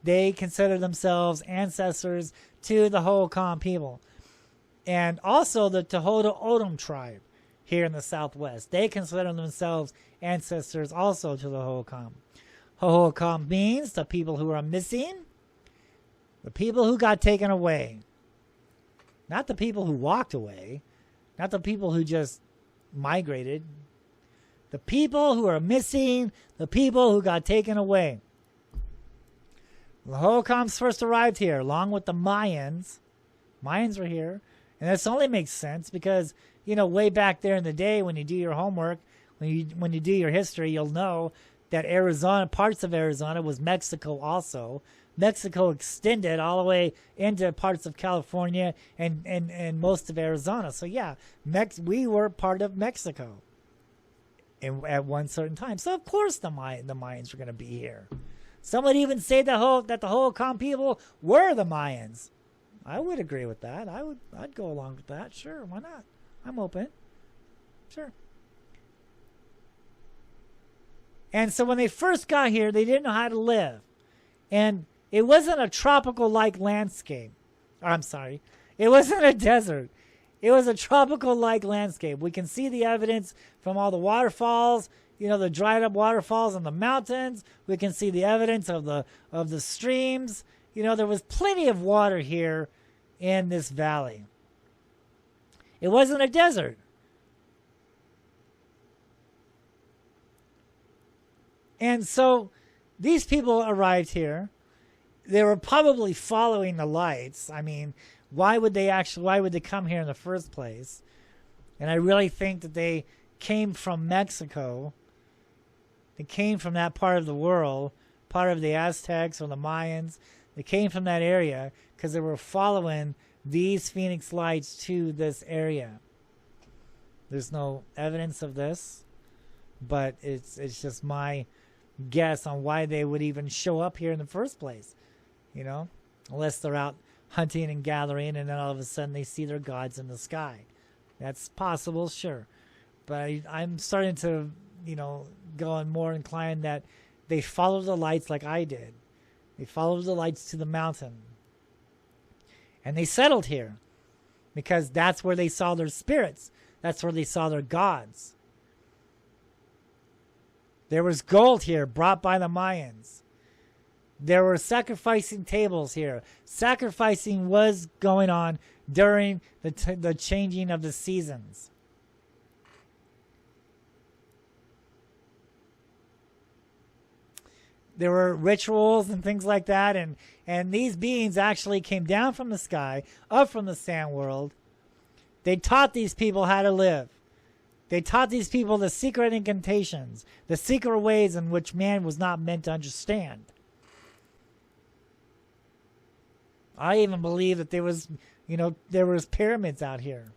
They consider themselves ancestors to the Hohokam people. And also the Tohono O'odham tribe here in the Southwest. They consider themselves ancestors also to the Hohokam. Hohokam means the people who are missing, the people who got taken away. Not the people who walked away. Not the people who just migrated. The people who are missing, the people who got taken away. The Hohokams first arrived here along with the Mayans. Mayans were here. And this only makes sense because, you know, way back there in the day when you do your homework, when you do your history, you'll know that Arizona, parts of Arizona was Mexico also. Mexico extended all the way into parts of California and most of Arizona. So yeah, we were part of Mexico at one certain time. So of course the Mayans were going to be here. Some would even say that the Hohokam people were the Mayans. I would agree with that. I'd go along with that. Sure, why not? I'm open. Sure. And so when they first got here, they didn't know how to live. And it wasn't a tropical-like landscape. Or, I'm sorry. It wasn't a desert. It was a tropical-like landscape. We can see the evidence from all the waterfalls, you know, the dried-up waterfalls on the mountains. We can see the evidence of the streams. You know, there was plenty of water here in this valley. It wasn't a desert. And so these people arrived here. They were probably following the lights. I mean, why would they come here in the first place? And I really think that they came from Mexico. They came from that part of the world, part of the Aztecs or the Mayans. They came from that area because they were following these Phoenix lights to this area. There's no evidence of this, but it's just my guess on why they would even show up here in the first place. You know, unless they're out hunting and gathering and then all of a sudden they see their gods in the sky. That's possible, sure. But I'm starting to, you know, go on more inclined that they follow the lights like I did. They followed the lights to the mountain. And they settled here because that's where they saw their spirits. That's where they saw their gods. There was gold here brought by the Mayans. There were sacrificing tables here. Sacrificing was going on during the changing of the seasons. There were rituals and things like that, and these beings actually came down from the sky, up from the sand world. They taught these people how to live. They taught these people the secret incantations, the secret ways in which man was not meant to understand. I even believe that there was pyramids out here.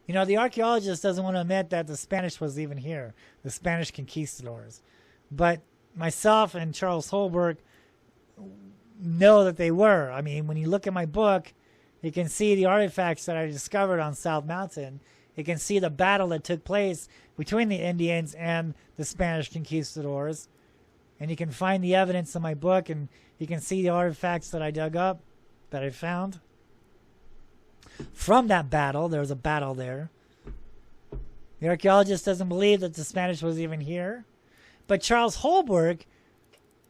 You know, the archaeologist doesn't want to admit that the Spanish was even here, the Spanish conquistadors. But myself and Charles Holbrook know that they were. I mean, when you look at my book, you can see the artifacts that I discovered on South Mountain. You can see the battle that took place between the Indians and the Spanish conquistadors. And you can find the evidence in my book, and you can see the artifacts that I dug up, that I found. From that battle, there was a battle there. The archaeologist doesn't believe that the Spanish was even here. But Charles Holbrook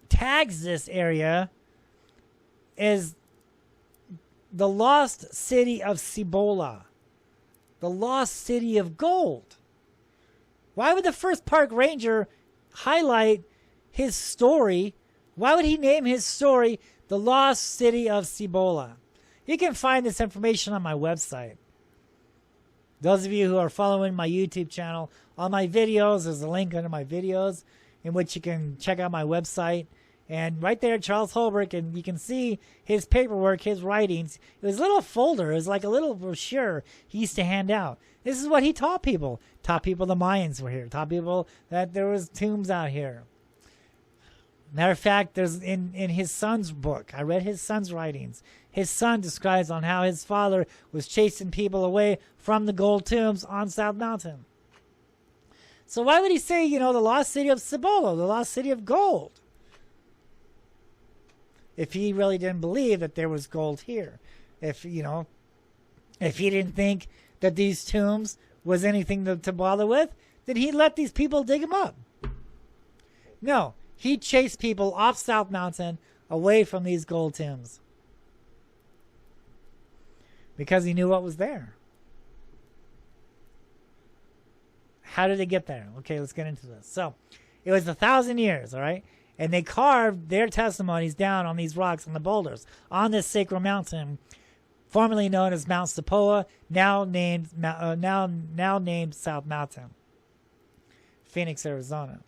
tags this area as the lost city of Cibola, the lost city of gold. Why would the first park ranger highlight his story? Why would he name his story the lost city of Cibola? You can find this information on my website. Those of you who are following my YouTube channel, on my videos, there's a link under my videos in which you can check out my website. And right there, Charles Holbrook, and you can see his paperwork, his writings. It was a little folder. It was like a little brochure he used to hand out. This is what he taught people. Taught people the Mayans were here. Taught people that there was tombs out here. Matter of fact, there's in his son's book, I read his son's writings. His son describes on how his father was chasing people away from the gold tombs on South Mountain. So why would he say, the lost city of Cibolo, the lost city of gold? If he really didn't believe that there was gold here. If he didn't think that these tombs was anything to bother with, then he'd let these people dig them up. No, he chased people off South Mountain away from these gold tombs. Because he knew what was there. How did they get there? Okay, let's get into this. So, it was 1,000 years, all right? And they carved their testimonies down on these rocks and the boulders on this sacred mountain, formerly known as Mount Sapoa, now named South Mountain, Phoenix, Arizona.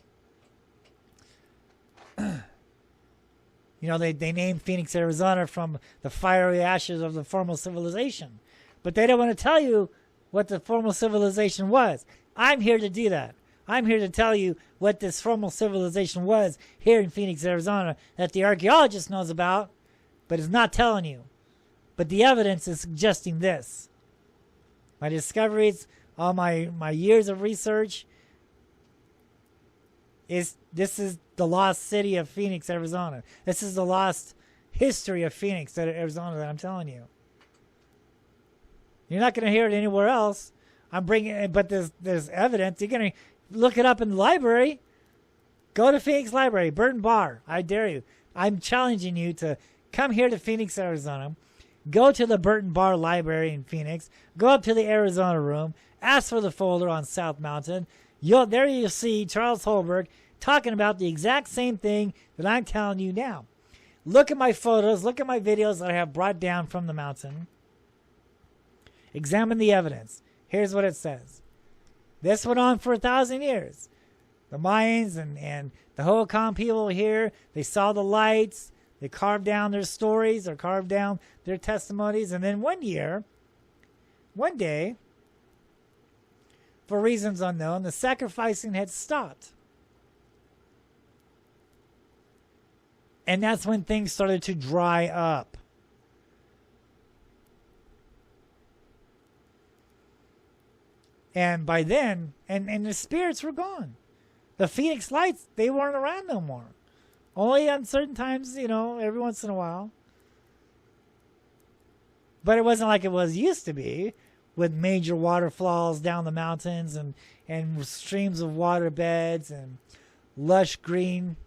They named Phoenix, Arizona from the fiery ashes of the former civilization. But they don't want to tell you what the former civilization was. I'm here to do that. I'm here to tell you what this former civilization was here in Phoenix, Arizona, that the archaeologist knows about, but is not telling you. But the evidence is suggesting this. My discoveries, all my years of research, this is the lost city of Phoenix, Arizona. This is the lost history of Phoenix, Arizona, that I'm telling you. You're not going to hear it anywhere else. I'm bringing it, but there's evidence. You're going to look it up in the library. Go to Phoenix Library, Burton Bar. I dare you. I'm challenging you to come here to Phoenix, Arizona. Go to the Burton Bar Library in Phoenix. Go up to the Arizona Room. Ask for the folder on South Mountain. There you'll see Charles Holbrook talking about the exact same thing that I'm telling you now. Look at my photos. Look at my videos that I have brought down from the mountain. Examine the evidence. Here's what it says. This went on for 1,000 years. The Mayans and the Hohokam people here, they saw the lights. They carved down their stories or carved down their testimonies. And then one day, for reasons unknown, the sacrificing had stopped. And that's when things started to dry up. And by then, and the spirits were gone. The Phoenix Lights, they weren't around no more. Only on certain times, every once in a while. But it wasn't like it was used to be, with major waterfalls down the mountains and streams of water beds lush green.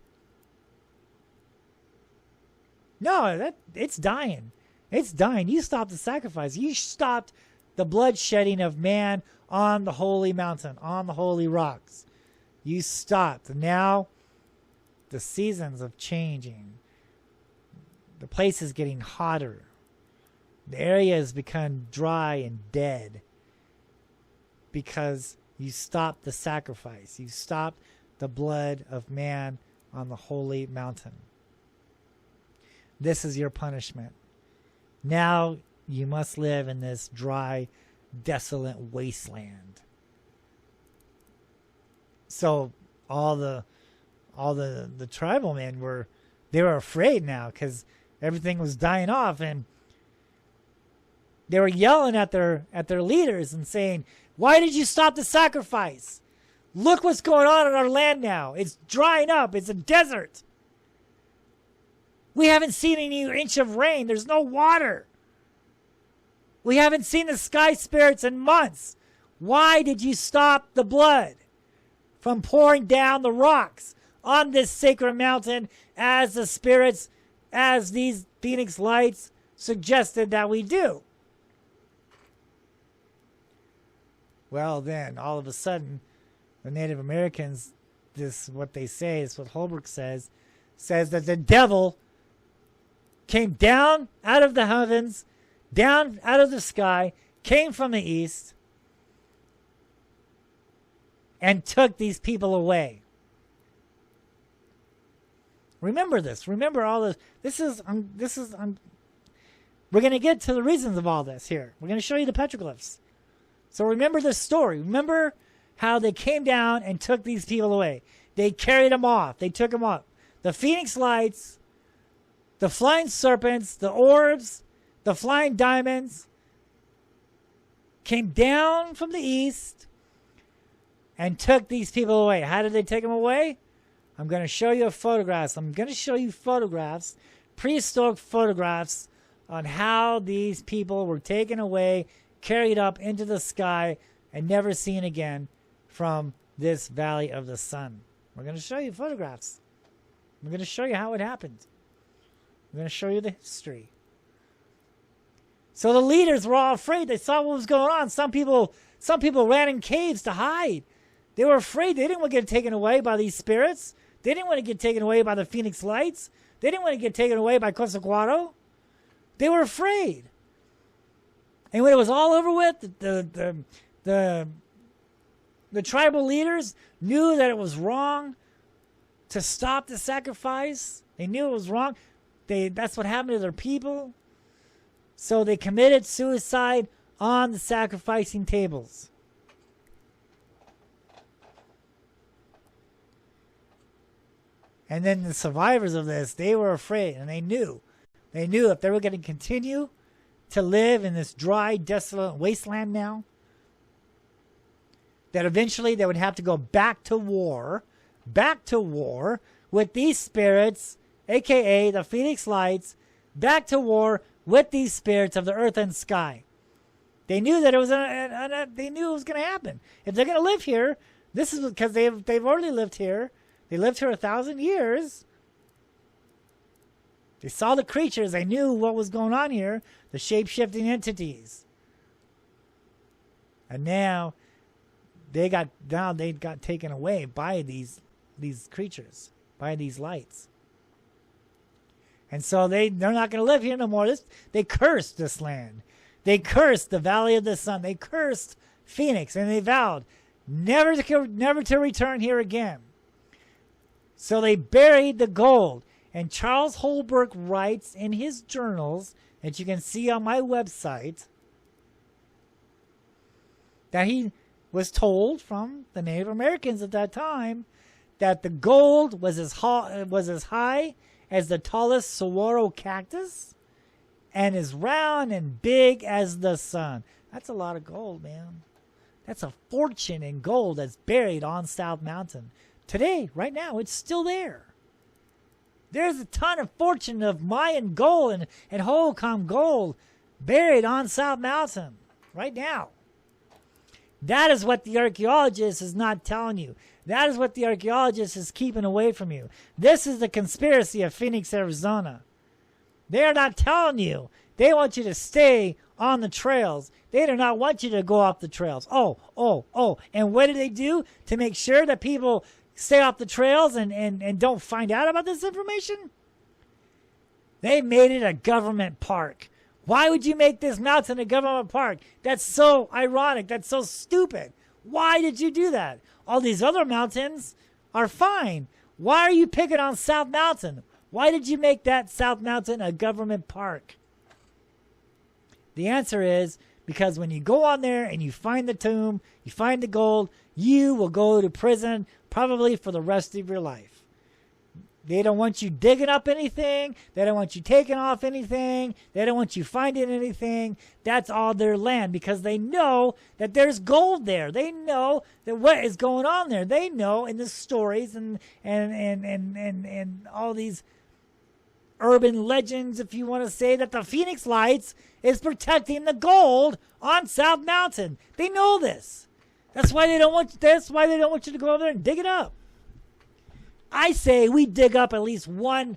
No, it's dying. It's dying. You stopped the sacrifice. You stopped the bloodshedding of man on the holy mountain, on the holy rocks. You stopped. Now, the seasons are changing. The place is getting hotter. The area has become dry and dead because you stopped the sacrifice. You stopped the blood of man on the holy mountain. This is your punishment. Now you must live in this dry, desolate wasteland. So all the tribal men were afraid now because everything was dying off, and they were yelling at their leaders and saying, "Why did you stop the sacrifice? Look what's going on in our land now. It's drying up. It's a desert. We haven't seen any inch of rain. There's no water. We haven't seen the sky spirits in months. Why did you stop the blood from pouring down the rocks on this sacred mountain as the spirits, as these Phoenix Lights suggested that we do?" Well, then, all of a sudden, the Native Americans, what they say is what Holbrook says that the devil came down out of the heavens, down out of the sky, came from the east, and took these people away. Remember this. Remember all this. We're going to get to the reasons of all this here. We're going to show you the petroglyphs. So remember this story. Remember how they came down and took these people away. They carried them off. They took them off. The phoenix lights, the flying serpents, the orbs, the flying diamonds came down from the east and took these people away. How did they take them away? I'm going to show you photographs. I'm going to show you photographs, prehistoric photographs on how these people were taken away, carried up into the sky, and never seen again from this Valley of the Sun. We're going to show you photographs. I'm going to show you how it happened. I'm going to show you the history. So the leaders were all afraid. They saw what was going on. Some people ran in caves to hide. They were afraid. They didn't want to get taken away by these spirits. They didn't want to get taken away by the Phoenix Lights. They didn't want to get taken away by Quetzalcoatl. They were afraid. And when it was all over with, the tribal leaders knew that it was wrong to stop the sacrifice. They knew it was wrong. That's what happened to their people. So they committed suicide on the sacrificing tables. And then the survivors of this, they were afraid, and they knew if they were going to continue to live in this dry, desolate wasteland now, that eventually they would have to go back to war with these spirits, aka the Phoenix Lights, back to war with these spirits of the earth and sky. They knew that it was they knew it was going to happen. If they're going to live here, this is because they've already lived here. They lived here 1,000 years. They saw the creatures. They knew what was going on here, the shape-shifting entities. And now they got taken away by these creatures, by these lights. And so they're not going to live here no more. They cursed this land. They cursed the Valley of the Sun. They cursed Phoenix, and they vowed never to return here again. So they buried the gold. And Charles Holbrook writes in his journals, that you can see on my website, that he was told from the Native Americans at that time that the gold was as high as the tallest saguaro cactus and as round and big as the sun. That's a lot of gold, man. That's a fortune in gold that's buried on South Mountain. Today, right now, it's still there. There's a ton of fortune of Mayan gold and Hohokam gold buried on South Mountain right now. That is what the archaeologist is not telling you. That is what the archaeologist is keeping away from you. This is the conspiracy of Phoenix, Arizona. They are not telling you. They want you to stay on the trails. They do not want you to go off the trails. Oh. And what do they do to make sure that people stay off the trails and don't find out about this information? They made it a government park. Why would you make this mountain a government park? That's so ironic. That's so stupid. Why did you do that? All these other mountains are fine. Why are you picking on South Mountain? Why did you make that South Mountain a government park? The answer is because when you go on there and you find the tomb, you find the gold, you will go to prison probably for the rest of your life. They don't want you digging up anything. They don't want you taking off anything. They don't want you finding anything. That's all their land because they know that there's gold there. They know that what is going on there. They know in the stories and all these urban legends, if you want to say, that the Phoenix Lights is protecting the gold on South Mountain. They know this. That's why they don't want you to go over there and dig it up. I say we dig up at least one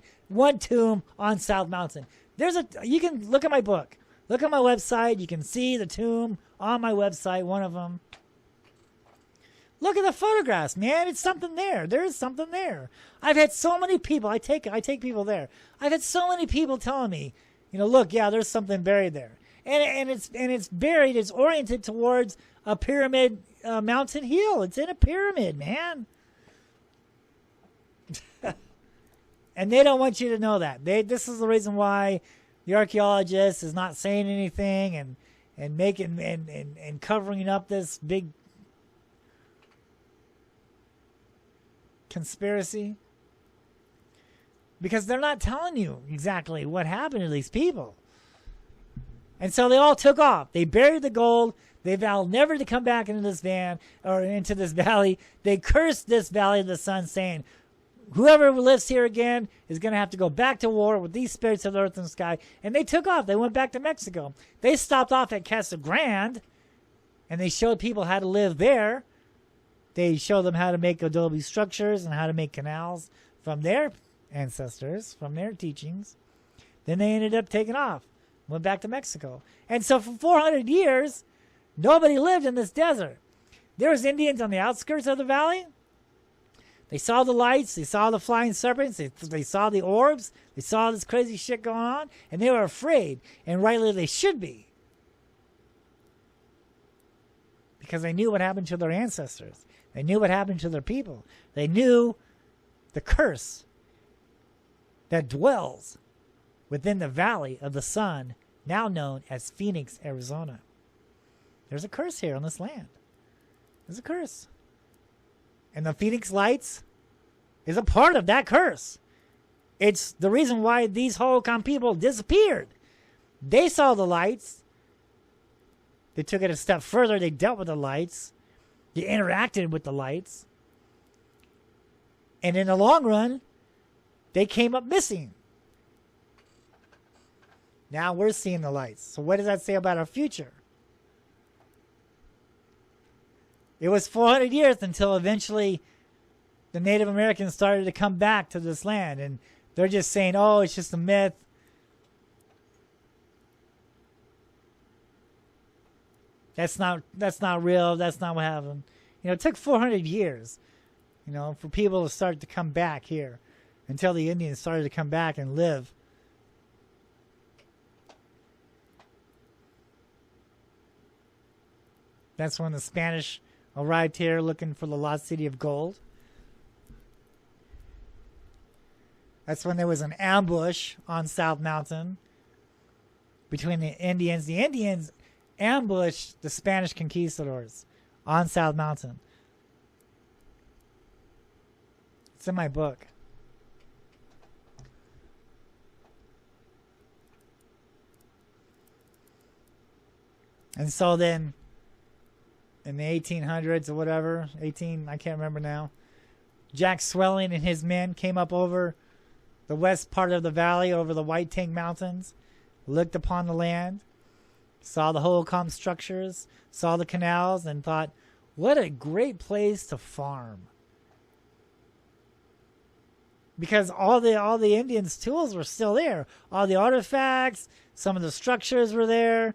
tomb on South Mountain. You can look at my book. Look at my website. You can see the tomb on my website, one of them. Look at the photographs, man. It's something there. There is something there. I've had so many people. I take people there. I've had so many people telling me, look, yeah, there's something buried there. and it's buried. It's oriented towards a pyramid mountain hill. It's in a pyramid, man. And they don't want you to know that. This is the reason why the archaeologist is not saying anything and making and covering up this big conspiracy, because they're not telling you exactly what happened to these people. And so they all took off. They buried the gold. They vowed never to come back into this van or into this valley. They cursed this valley of the sun, saying, whoever lives here again is going to have to go back to war with these spirits of the earth and the sky. And they took off. They went back to Mexico. They stopped off at Casa Grande, and they showed people how to live there. They showed them how to make adobe structures and how to make canals from their ancestors, from their teachings. Then they ended up taking off, went back to Mexico. And so for 400 years, nobody lived in this desert. There was Indians on the outskirts of the valley. They saw the lights. They saw the flying serpents. They saw the orbs. They saw this crazy shit going on. And they were afraid. And rightly they should be. Because they knew what happened to their ancestors. They knew what happened to their people. They knew the curse that dwells within the Valley of the Sun, now known as Phoenix, Arizona. There's a curse here on this land. There's a curse. And the Phoenix Lights is a part of that curse. It's the reason why these Hohokam people disappeared. They saw the lights. They took it a step further. They dealt with the lights. They interacted with the lights. And in the long run, they came up missing. Now we're seeing the lights. So what does that say about our future? It was 400 years until eventually the Native Americans started to come back to this land. And they're just saying, oh, it's just a myth. That's not real. That's not what happened. You know, it took 400 years, you know, for people to start to come back here until the Indians started to come back and live. That's when the Spanish arrived here looking for the lost city of gold. That's when there was an ambush on South Mountain between the Indians. The Indians ambushed the Spanish conquistadors on South Mountain. It's in my book. And so then in the 1800s or whatever, I can't remember now, Jack Swelling and his men came up over the west part of the valley, over the White Tank Mountains, looked upon the land, saw the Hohokam structures, saw the canals, and thought, what a great place to farm. Because all the Indians' tools were still there. All the artifacts, some of the structures were there.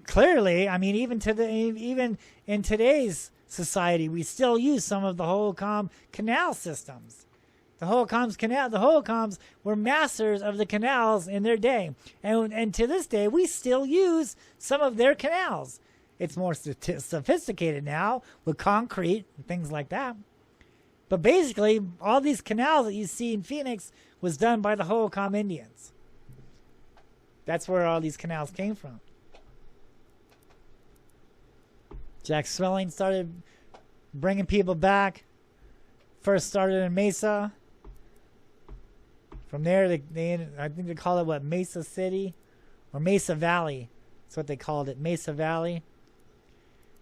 Clearly, I mean, even in today's society, we still use some of the Hohokam canal systems. The Hohokams were masters of the canals in their day, and to this day, we still use some of their canals. It's more sophisticated now with concrete and things like that. But basically, all these canals that you see in Phoenix was done by the Hohokam Indians. That's where all these canals came from. Jack Swelling started bringing people back. First started in Mesa. From there, I think they call it, what, Mesa City? Or Mesa Valley. That's what they called it, Mesa Valley.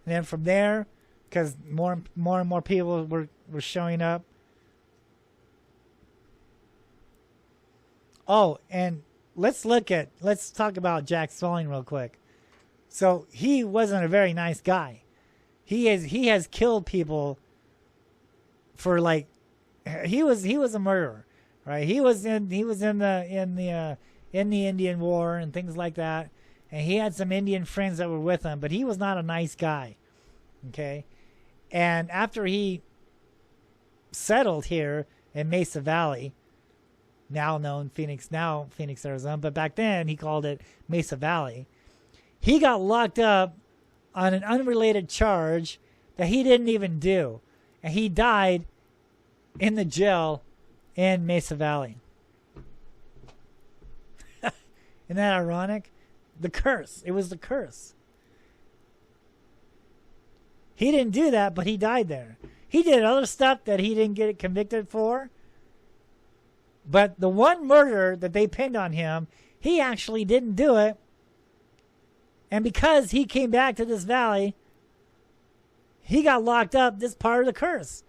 And then from there, because more and more people were showing up. Oh, and let's talk about Jack Swelling real quick. So he wasn't a very nice guy. He has killed people for he was a murderer, right? He was in the Indian War and things like that, and he had some Indian friends that were with him, but he was not a nice guy. Okay, and after he settled here in Mesa Valley, now known Phoenix, Arizona, but back then he called it Mesa Valley. He got locked up on an unrelated charge that he didn't even do. And he died in the jail in Mesa Valley. Isn't that ironic? The curse. It was the curse. He didn't do that, but he died there. He did other stuff that he didn't get convicted for. But the one murder that they pinned on him, he actually didn't do it. And because he came back to this valley, he got locked up. This part of the curse.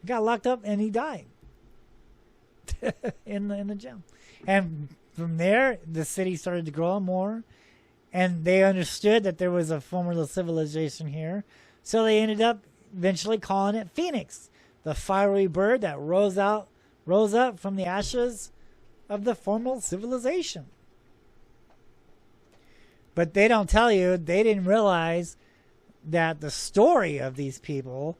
He got locked up and he died in the jail. And from there, the city started to grow more. And they understood that there was a former civilization here. So they ended up eventually calling it Phoenix, the fiery bird that rose up from the ashes of the former civilization. But they don't tell you, they didn't realize that the story of these people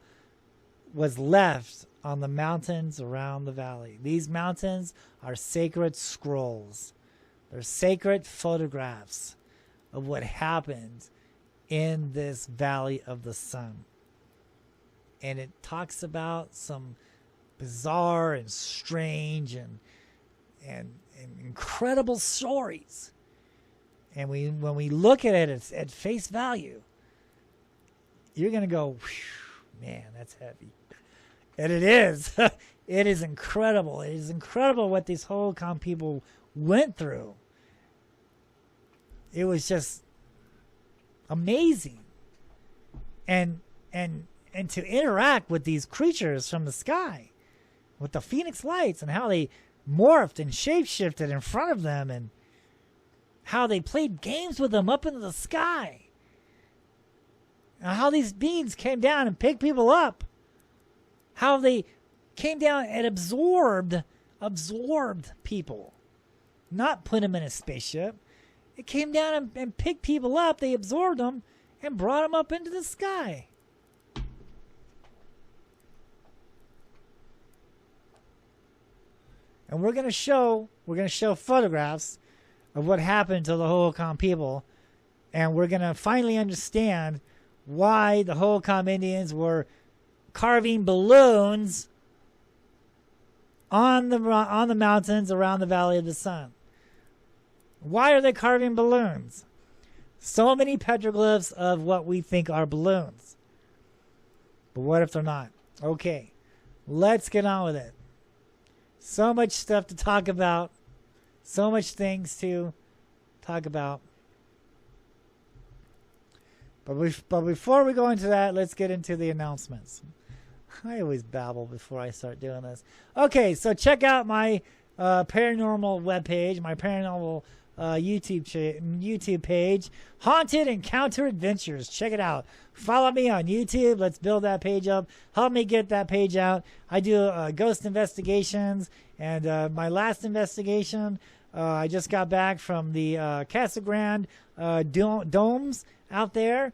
was left on the mountains around the valley. These mountains are sacred scrolls. They're sacred photographs of what happened in this Valley of the Sun. And it talks about some bizarre and strange and incredible stories. And when we look at it at face value, you're going to go, man, that's heavy. And it is. It is incredible. It is incredible what these Holocom people went through. It was just amazing. And to interact with these creatures from the sky, with the Phoenix lights, and how they morphed and shapeshifted in front of them, and how they played games with them up into the sky. And how these beings came down and picked people up. How they came down and absorbed people. Not put them in a spaceship. It came down and picked people up. They absorbed them and brought them up into the sky. And we're going to show photographs of what happened to the Holocom people, and we're going to finally understand why the Holocom Indians were carving balloons on the mountains around the Valley of the Sun. Why are they carving balloons? So many petroglyphs of what we think are balloons. But what if they're not? Okay, let's get on with it. So much stuff to talk about. So much things to talk about. But before we go into that, let's get into the announcements. I always babble before I start doing this. Okay, so check out my paranormal webpage, my paranormal YouTube page, Haunted Encounter Adventures. Check it out. Follow me on YouTube. Let's build that page up. Help me get that page out. I do ghost investigations, and my last investigation, I just got back from the Casa Grande domes out there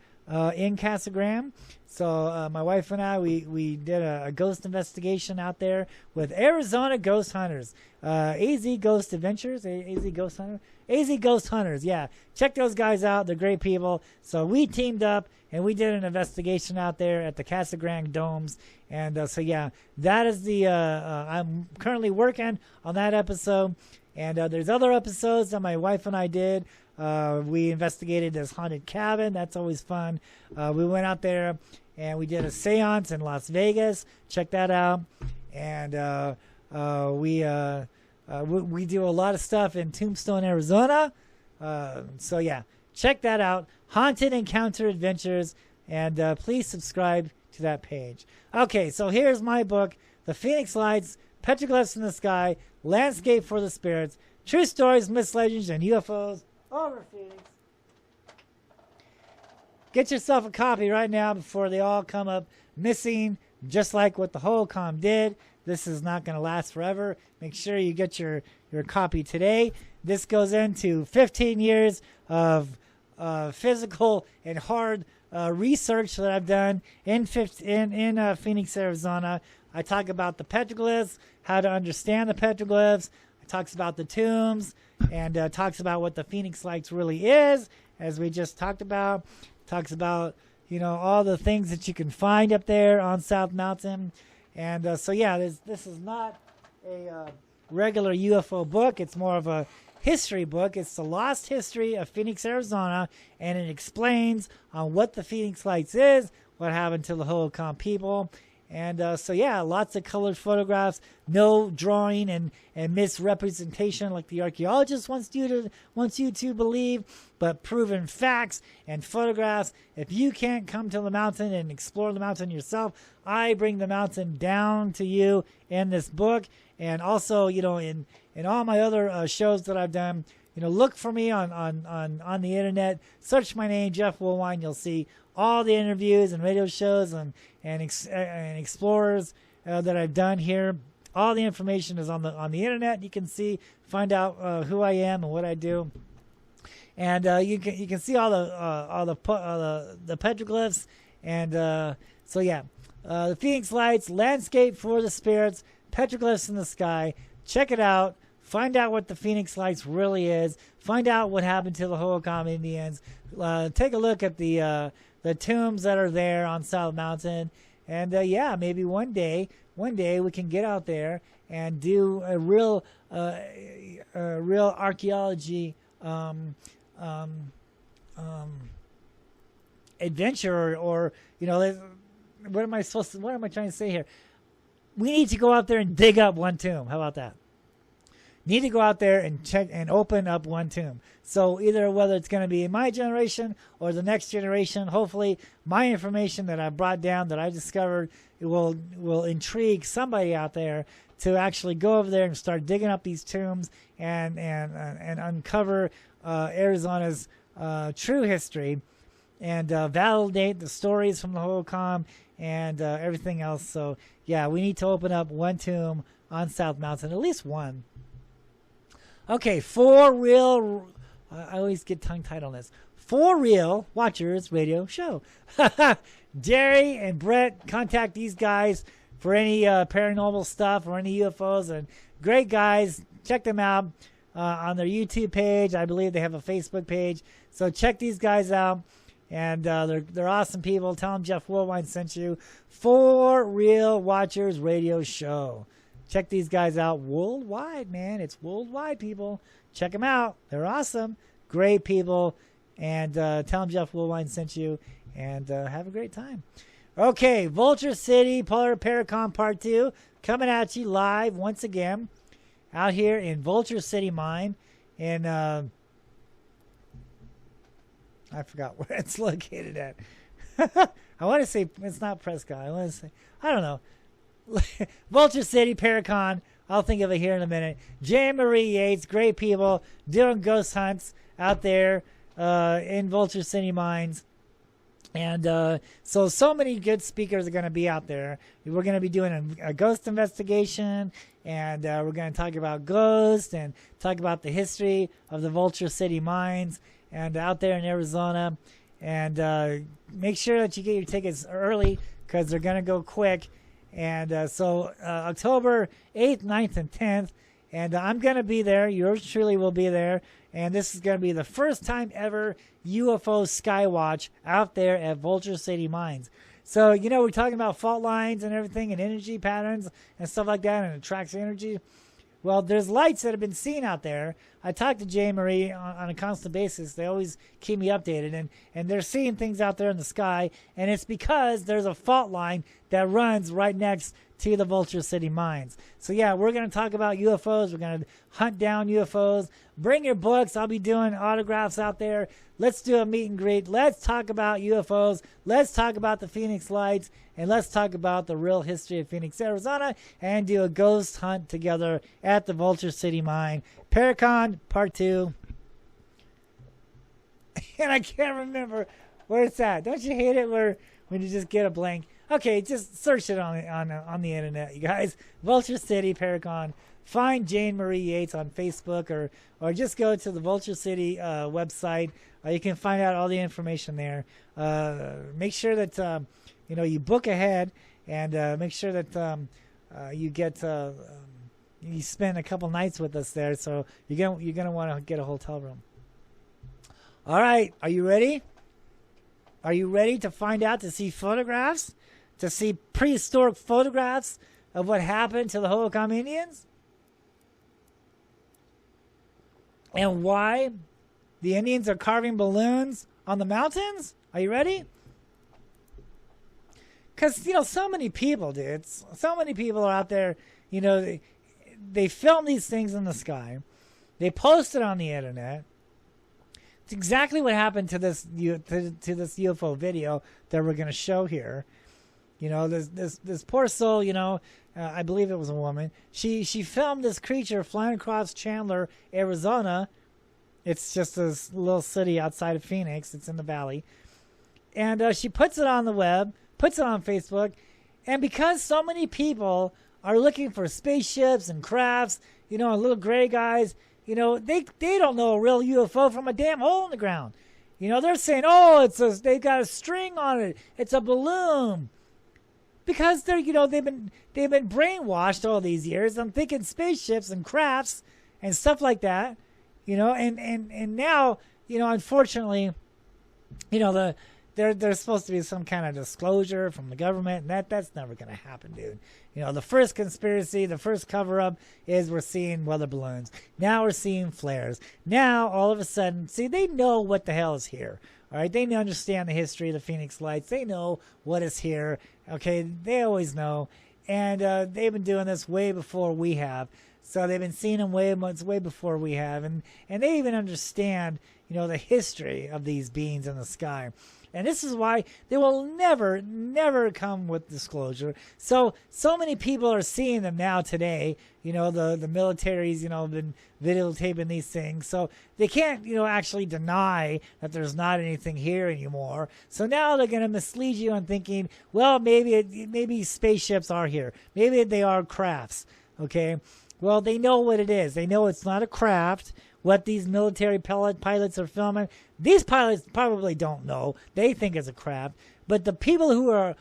in Casa Grande. So my wife and I, we did a ghost investigation out there with Arizona Ghost Hunters. AZ Ghost Adventures, AZ Ghost Hunters, yeah. Check those guys out. They're great people. So we teamed up and we did an investigation out there at the Casa Grande domes. And so yeah, that is the, I'm currently working on that episode. And there's other episodes that my wife and I did. We investigated this haunted cabin. That's always fun. We went out there and we did a seance in Las Vegas. Check that out. And we do a lot of stuff in Tombstone, Arizona. So yeah, check that out. Haunted Encounter Adventures. And please subscribe to that page. Okay, so here's my book, The Phoenix Lights, Petroglyphs in the Sky, Landscape for the Spirits, True Stories, Myths, Legends, and UFOs over Phoenix. Get yourself a copy right now before they all come up missing, just like what the Holocom did. This is not going to last forever. Make sure you get your copy today. This goes into 15 years of physical and hard research that I've done in Phoenix, Arizona. I talk about the petroglyphs, how to understand the petroglyphs. It talks about the tombs, and talks about what the Phoenix Lights really is, as we just talked about. Talks about, you know, all the things that you can find up there on South Mountain. And so, yeah, this is not a regular UFO book. It's more of a history book. It's the lost history of Phoenix, Arizona, and it explains on what the Phoenix Lights is, what happened to the Hohokam people. And so, yeah, lots of colored photographs, no drawing and misrepresentation like the archaeologist wants you to believe, but proven facts and photographs. If you can't come to the mountain and explore the mountain yourself, I bring the mountain down to you in this book. And also, you know, in all my other shows that I've done, you know, look for me on the internet. Search my name, Jeff Woolwine. You'll see all the interviews and radio shows and explorers that I've done here. All the information is on the internet. You can find out who I am and what I do. And you can see all the petroglyphs. And so yeah, the Phoenix Lights, Landscape for the Spirits, Petroglyphs in the Sky. Check it out. Find out what the Phoenix Lights really is. Find out what happened to the Hohokam Indians. Take a look at the tombs that are there on South Mountain. And yeah, maybe one day we can get out there and do a real archaeology adventure, or you know, what am I trying to say here? We need to go out there and dig up one tomb. How about that? Need to go out there and check and open up one tomb. So either whether it's going to be my generation or the next generation, hopefully my information that I brought down, that I discovered, it will intrigue somebody out there to actually go over there and start digging up these tombs and uncover Arizona's true history and validate the stories from the Hohokam and everything else. So yeah, we need to open up one tomb on South Mountain, at least one. Okay, For Real, I always get tongue-tied on this. For Real Watchers Radio Show. Jerry and Brett, contact these guys for any paranormal stuff or any UFOs. And great guys, check them out on their YouTube page. I believe they have a Facebook page. So check these guys out. And they're awesome people. Tell them Jeff Woolwine sent you. For Real Watchers Radio Show. Check these guys out worldwide, man. It's worldwide, people. Check them out. They're awesome. Great people. And tell them Jeff Woolwine sent you. And have a great time. Okay, Vulture City, Polar Paracon Part 2. Coming at you live once again. Out here in Vulture City Mine. In, I forgot where it's located at. I want to say, it's not Prescott. I want to say, I don't know. Vulture City, Paracon. I'll think of it here in a minute. J. Marie Yates, great people, doing ghost hunts out there in Vulture City Mines. And so many good speakers are going to be out there. We're going to be doing a ghost investigation, and we're going to talk about ghosts and talk about the history of the Vulture City Mines and out there in Arizona. And make sure that you get your tickets early because they're going to go quick. And so October 8th, 9th, and 10th. And I'm going to be there. Yours truly will be there. And this is going to be the first time ever UFO Skywatch out there at Vulture City Mines. So, you know, we're talking about fault lines and everything and energy patterns and stuff like that, and it attracts energy. Well, there's lights that have been seen out there. I talk to Jay Marie on a constant basis. They always keep me updated, and they're seeing things out there in the sky, and it's because there's a fault line that runs right next to the Vulture City Mines. So, yeah, we're going to talk about UFOs. We're going to hunt down UFOs. Bring your books. I'll be doing autographs out there. Let's do a meet and greet. Let's talk about UFOs. Let's talk about the Phoenix Lights. And let's talk about the real history of Phoenix, Arizona, and do a ghost hunt together at the Vulture City Mine. Paracon Part 2. And I can't remember where it's at. Don't you hate it when you just get a blank? Okay, just search it on the internet, you guys. Vulture City, Paracon. Find Jane Marie Yates on Facebook, or just go to the Vulture City website. You can find out all the information there. Make sure that you book ahead, and make sure that you get you spend a couple nights with us there. So you're gonna want to get a hotel room. All right, are you ready? Are you ready to find out, to see photographs? To see prehistoric photographs of what happened to the Hohokam Indians? And why the Indians are carving balloons on the mountains? Are you ready? Because, you know, so many people, dude. So many people are out there, you know, they film these things in the sky. They post it on the internet. It's exactly what happened to this UFO video that we're going to show here. You know, this poor soul, you know, I believe it was a woman. She filmed this creature flying across Chandler, Arizona. It's just this little city outside of Phoenix. It's in the valley. And she puts it on the web, puts it on Facebook. And because so many people are looking for spaceships and crafts, you know, and little gray guys, you know, they don't know a real UFO from a damn hole in the ground. You know, they're saying, oh, they got a string on it. It's a balloon. Because they're, you know, they've been brainwashed all these years. I'm thinking spaceships and crafts and stuff like that, you know, and now, you know, unfortunately, you know, there's supposed to be some kind of disclosure from the government, and that's never going to happen, dude. You know, the first conspiracy, the first cover-up is we're seeing weather balloons. Now we're seeing flares. Now, all of a sudden, see, they know what the hell is here. All right, they understand the history of the Phoenix Lights. They know what is here. Okay, they always know. And they've been doing this way before we have. So they've been seeing them way before we have. And they even understand, you know, the history of these beings in the sky. And this is why they will never, never come with disclosure. So many people are seeing them now today. You know, the military's, you know, been videotaping these things. So they can't, you know, actually deny that there's not anything here anymore. So now they're going to mislead you on thinking, well, maybe spaceships are here. Maybe they are crafts. Okay. Well, they know what it is. They know it's not a craft. What these military pilots are filming, these pilots probably don't know. They think it's a craft. But the people who are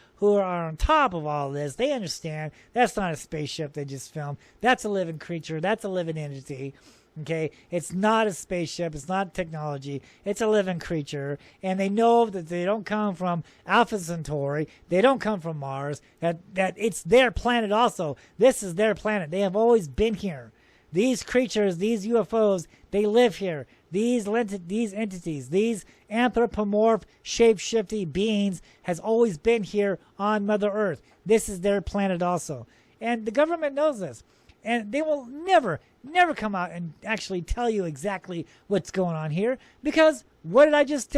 on top of all this, they understand that's not a spaceship they just filmed. That's a living creature. That's a living entity. Okay, it's not a spaceship. It's not technology. It's a living creature, and they know that they don't come from Alpha Centauri. They don't come from Mars. That it's their planet also. This is their planet. They have always been here. These creatures, these UFOs, they live here. These entities, these anthropomorph, shape-shifty beings has always been here on Mother Earth. This is their planet also. And the government knows this. And they will never, never come out and actually tell you exactly what's going on here. Because what did I just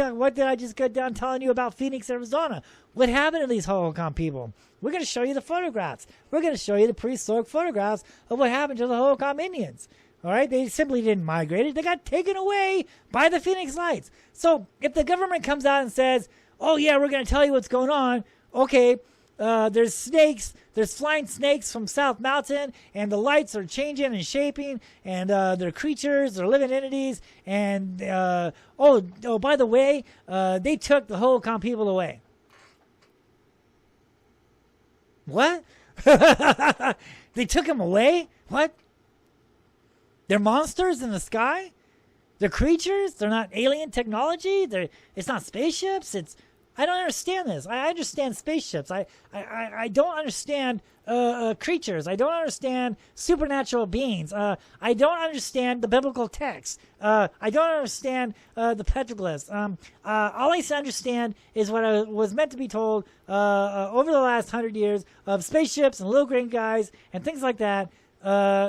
get done telling you about Phoenix, Arizona? What happened to these Hohokam people? We're going to show you the photographs. We're going to show you the prehistoric photographs of what happened to the Hohokam Indians. All right? They simply didn't migrate. They got taken away by the Phoenix Lights. So if the government comes out and says, oh, yeah, we're going to tell you what's going on, okay, there's snakes, there's flying snakes from South Mountain, and the lights are changing and shaping, and they're creatures, they're living entities, and by the way, they took the Hohokam people away. What? They took them away? What? They're monsters in the sky? They're creatures? They're not alien technology? It's not spaceships? I don't understand this. I understand spaceships. I don't understand creatures. I don't understand supernatural beings. I don't understand the biblical text. I don't understand the petroglyphs. All I understand is what I was meant to be told over the last 100 years of spaceships and little green guys and things like that.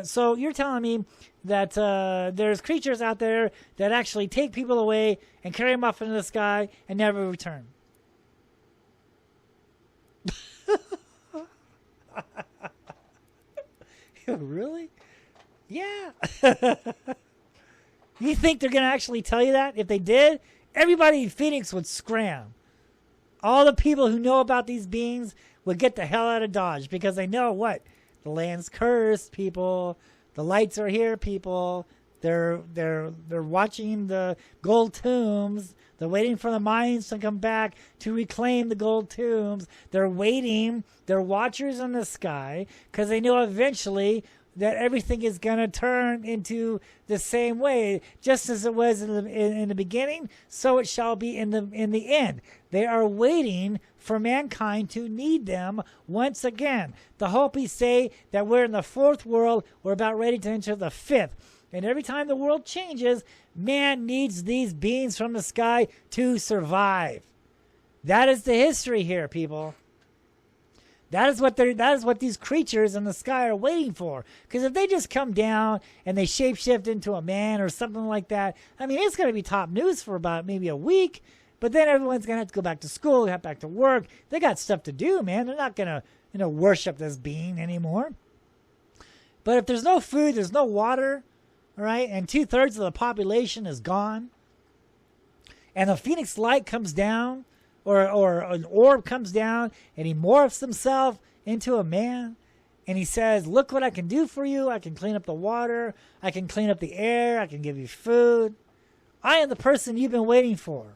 So you're telling me that there's creatures out there that actually take people away and carry them off into the sky and never return. Really? Yeah. You think they're going to actually tell you that? If they did, everybody in Phoenix would scram. All the people who know about these beings would get the hell out of Dodge because they know what? The land's cursed, people. The lights are here, people. They're watching the gold tombs. They're waiting for the Mayans to come back to reclaim the gold tombs. They're waiting. They're watchers in the sky because they know eventually that everything is going to turn into the same way, just as it was in the beginning, so it shall be in the end. They are waiting for mankind to need them once again. The Hopis say that we're in the fourth world, we're about ready to enter the fifth. And every time the world changes, man needs these beings from the sky to survive. That is the history here, people. That is what these creatures in the sky are waiting for. Because if they just come down and they shapeshift into a man or something like that, I mean, it's going to be top news for about maybe a week. But then everyone's going to have to go back to school, get back to work. They got stuff to do, man. They're not going to, worship this being anymore. But if there's no food, there's no water, all right, and 2/3 of the population is gone, and the Phoenix Light comes down, or an orb comes down, and he morphs himself into a man, and he says, look what I can do for you. I can clean up the water. I can clean up the air. I can give you food. I am the person you've been waiting for.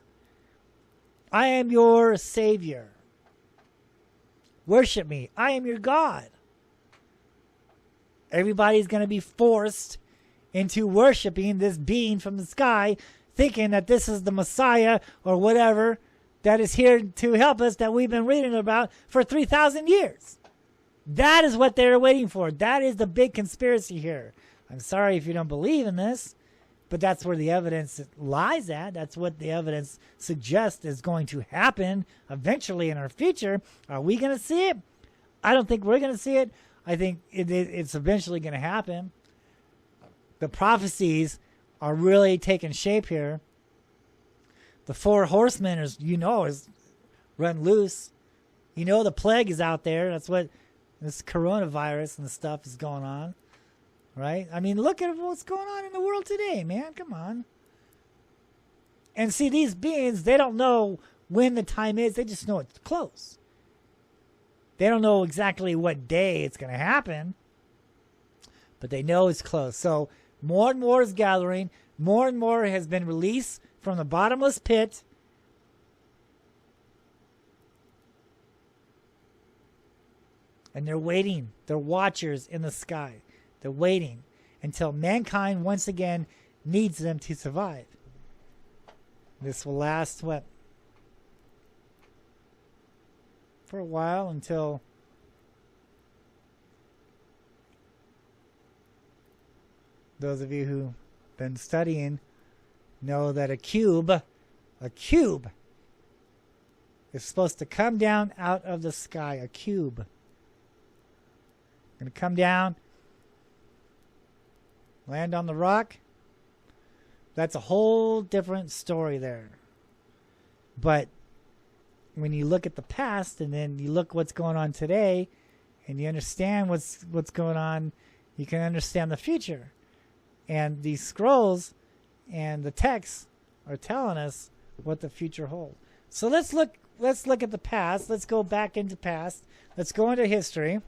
I am your Savior. Worship me. I am your God. Everybody's going to be forced into worshiping this being from the sky, thinking that this is the Messiah or whatever that is here to help us, that we've been reading about for 3,000 years. That is what they're waiting for. That is the big conspiracy here. I'm sorry if you don't believe in this, but that's where the evidence lies at. That's what the evidence suggests is going to happen eventually in our future. Are we going to see it? I don't think we're going to see it. I think it's eventually going to happen. The prophecies are really taking shape here. The 4 horsemen is run loose. The plague is out there. That's what this coronavirus and stuff is going on. Right? I mean, look at what's going on in the world today, man. Come on. And see, these beings, they don't know when the time is. They just know it's close. They don't know exactly what day it's going to happen, but they know it's close. So more and more is gathering. More and more has been released from the bottomless pit. And they're waiting. They're watchers in the sky. They're waiting until mankind once again needs them to survive. This will last, for a while, until those of you who've been studying know that a cube is supposed to come down out of the sky. A cube. Going to come down, land on the rock. That's a whole different story there. But when you look at the past and then you look what's going on today and you understand what's going on, you can understand the future. And these scrolls and the texts are telling us what the future holds. So let's look at the past. Let's go back into past. Let's go into history.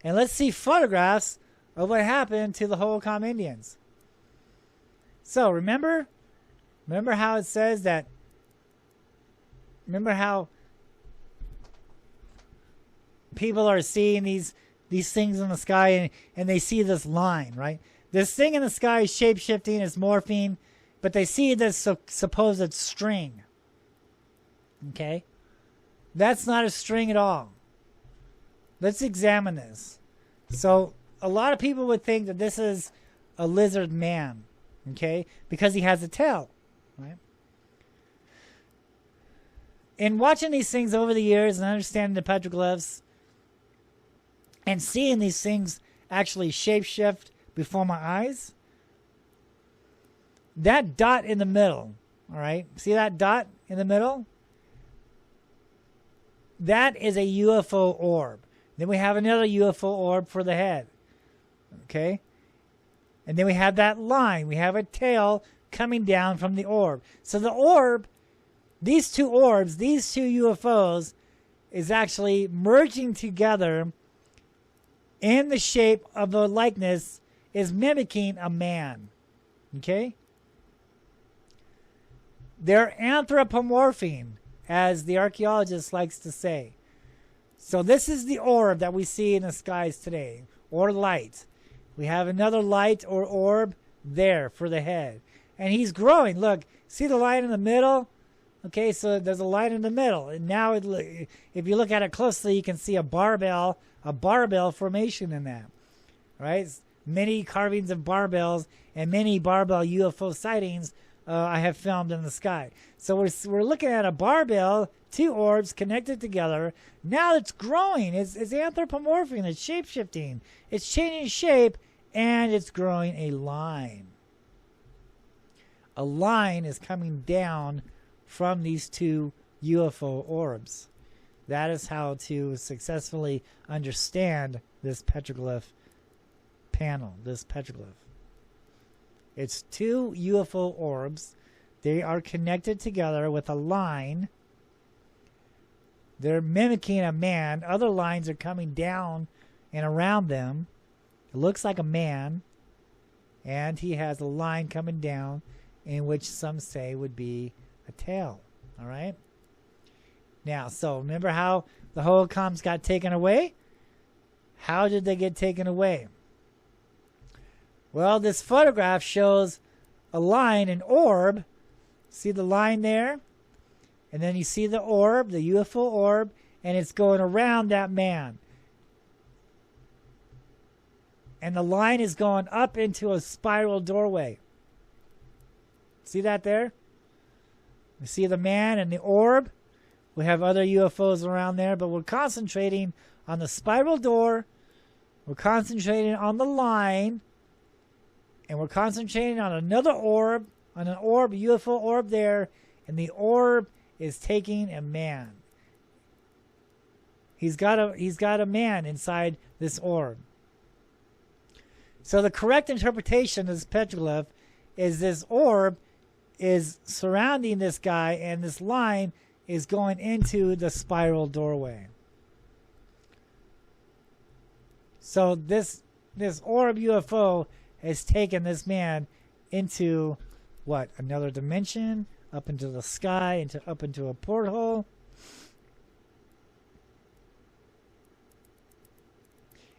And let's see photographs of what happened to the Hohokam Indians. So remember how it says that, remember how people are seeing these things in the sky and they see this line, right? This thing in the sky is shape-shifting, it's morphing, but they see this supposed string. Okay? That's not a string at all. Let's examine this. So a lot of people would think that this is a lizard man, okay? Because he has a tail, right? In watching these things over the years and understanding the petroglyphs and seeing these things actually shape-shift before my eyes, that dot in the middle, all right? See that dot in the middle? That is a UFO orb. Then we have another UFO orb for the head, okay? And then we have that line. We have a tail coming down from the orb. So the orb, these two orbs, these two UFOs, is actually merging together in the shape of a likeness, is mimicking a man, okay? They're anthropomorphing, as the archaeologist likes to say. So this is the orb that we see in the skies today. or light. We have another light or orb there for the head. And he's growing. Look, see the light in the middle? Okay, so there's a light in the middle. And now if you look at it closely, you can see a barbell formation in that. Right? Many carvings of barbells and many barbell UFO sightings I have filmed in the sky. So we're looking at a barbell, two orbs connected together. Now it's growing. It's anthropomorphing. It's shape-shifting. It's changing shape, and it's growing a line. A line is coming down from these two UFO orbs. That is how to successfully understand this petroglyph panel, this petroglyph. It's two UFO orbs. They are connected together with a line. They're mimicking a man. Other lines are coming down and around them. It looks like a man. And he has a line coming down in which some say would be a tail. All right? Now, so remember how the holocoms got taken away? How did they get taken away? Well, this photograph shows a line, an orb. See the line there? And then you see the orb, the UFO orb, and it's going around that man. And the line is going up into a spiral doorway. See that there? You see the man and the orb. We have other UFOs around there, but we're concentrating on the spiral door. We're concentrating on the line. And we're concentrating on another orb, on an orb, a UFO orb there. And the orb is taking a man. He's got a man inside this orb. So the correct interpretation of this petroglyph is this orb is surrounding this guy, and this line is going into the spiral doorway. So this orb UFO has taken this man into what? Another dimension, up into the sky, up into a porthole.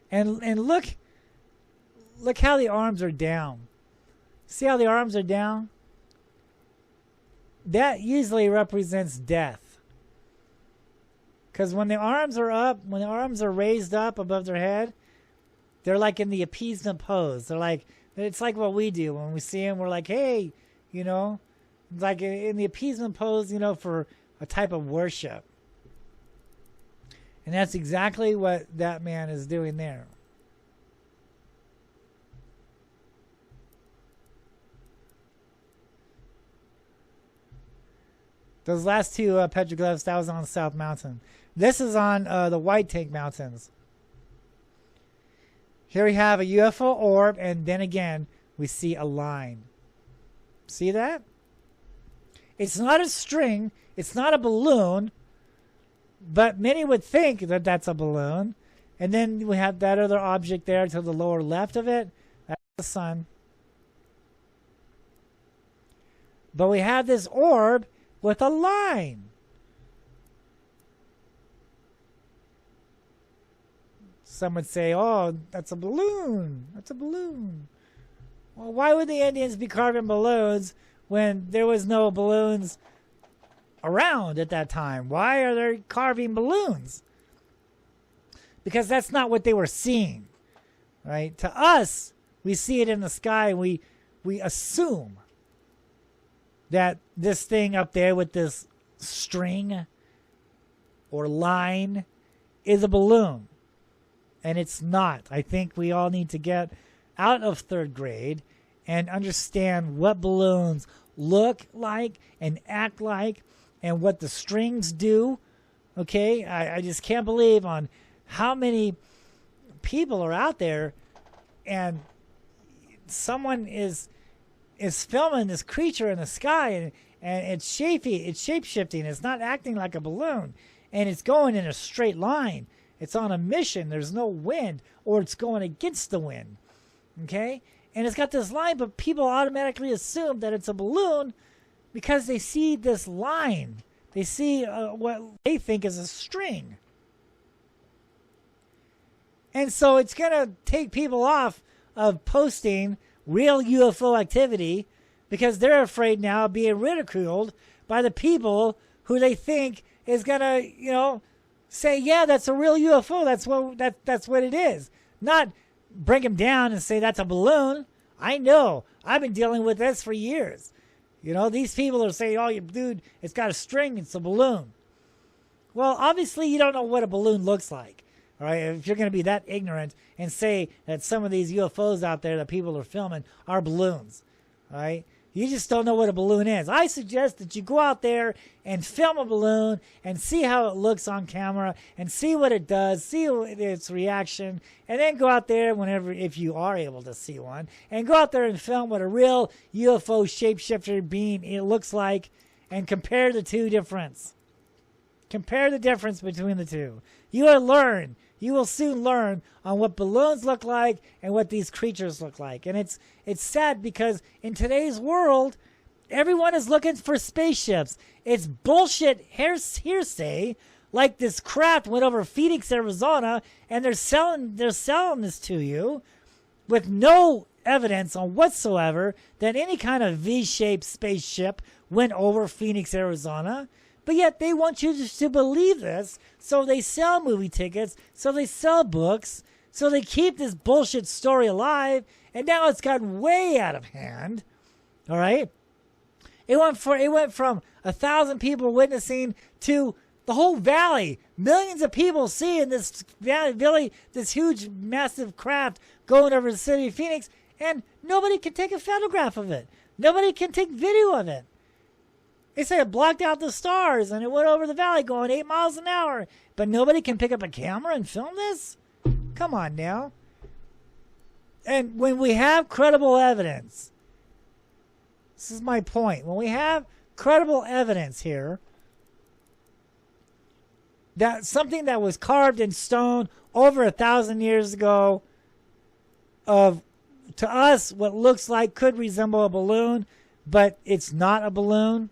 And look how the arms are down. See how the arms are down? That usually represents death. Because when the arms are up, when the arms are raised up above their head, they're like in the appeasement pose. It's like what we do when we see them. We're like, hey, like in the appeasement pose, for a type of worship. And that's exactly what that man is doing there. Those last two petroglyphs, that was on the South Mountain. This is on the White Tank Mountains. Here we have a UFO orb, and then again, we see a line. See that? It's not a string. It's not a balloon. But many would think that that's a balloon. And then we have that other object there to the lower left of it. That's the sun. But we have this orb with a line. Some would say, oh, that's a balloon. That's a balloon. Well, why would the Indians be carving balloons when there was no balloons around at that time? Why are they carving balloons? Because that's not what they were seeing. Right? To us, we see it in the sky. We assume that this thing up there with this string or line is a balloon. And it's not. I think we all need to get out of third grade and understand what balloons look like and act like and what the strings do. Okay? I just can't believe on how many people are out there and someone is filming this creature in the sky and it's shape-shifting. It's not acting like a balloon. And it's going in a straight line. It's on a mission. There's no wind, or it's going against the wind. Okay? And it's got this line, but people automatically assume that it's a balloon because they see this line. They see what they think is a string. And so it's going to take people off of posting real UFO activity because they're afraid now of being ridiculed by the people who they think is going to, say, yeah, that's a real UFO. That's what it is. Not bring them down and say that's a balloon. I know. I've been dealing with this for years. These people are saying, oh, dude, it's got a string. It's a balloon. Well, obviously you don't know what a balloon looks like. All right, if you're going to be that ignorant and say that some of these UFOs out there that people are filming are balloons, all right? You just don't know what a balloon is. I suggest that you go out there and film a balloon and see how it looks on camera and see what it does, see its reaction, and then go out there if you are able to see one, and go out there and film what a real UFO shapeshifter being it looks like and compare the two difference. Compare the difference between the two. You will soon learn on what balloons look like and what these creatures look like. And it's sad because in today's world, everyone is looking for spaceships. It's bullshit hearsay. Like this craft went over Phoenix, Arizona, and they're selling this to you with no evidence on whatsoever that any kind of V-shaped spaceship went over Phoenix, Arizona. But yet they want you to believe this, so they sell movie tickets, so they sell books, so they keep this bullshit story alive, and now it's gotten way out of hand. All right? It went from 1,000 people witnessing to the whole valley, millions of people seeing this valley, this huge, massive craft going over the city of Phoenix, and nobody can take a photograph of it. Nobody can take video of it. They say it blocked out the stars and it went over the valley going 8 miles an hour. But nobody can pick up a camera and film this? Come on now. And when we have credible evidence, this is my point. When we have credible evidence here, that something that was carved in stone over 1,000 years ago of, to us, what looks like could resemble a balloon, but it's not a balloon.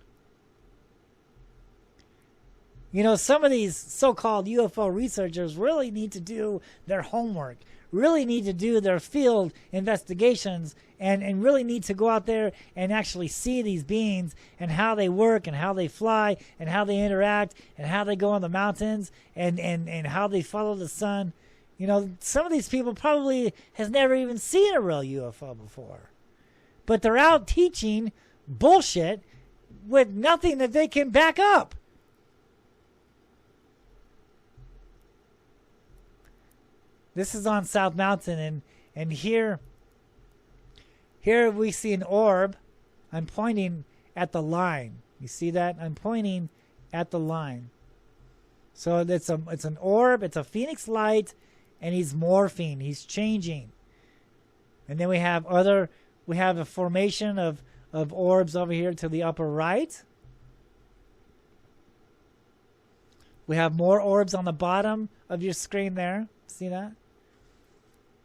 Some of these so-called UFO researchers really need to do their homework, really need to do their field investigations, and really need to go out there and actually see these beings and how they work and how they fly and how they interact and how they go on the mountains and how they follow the sun. Some of these people probably has never even seen a real UFO before. But they're out teaching bullshit with nothing that they can back up. This is on South Mountain, and here we see an orb. I'm pointing at the line. You see that? I'm pointing at the line. So it's an orb. It's a phoenix light, and he's morphing. He's changing. And then we have a formation of orbs over here to the upper right. We have more orbs on the bottom of your screen there. See that?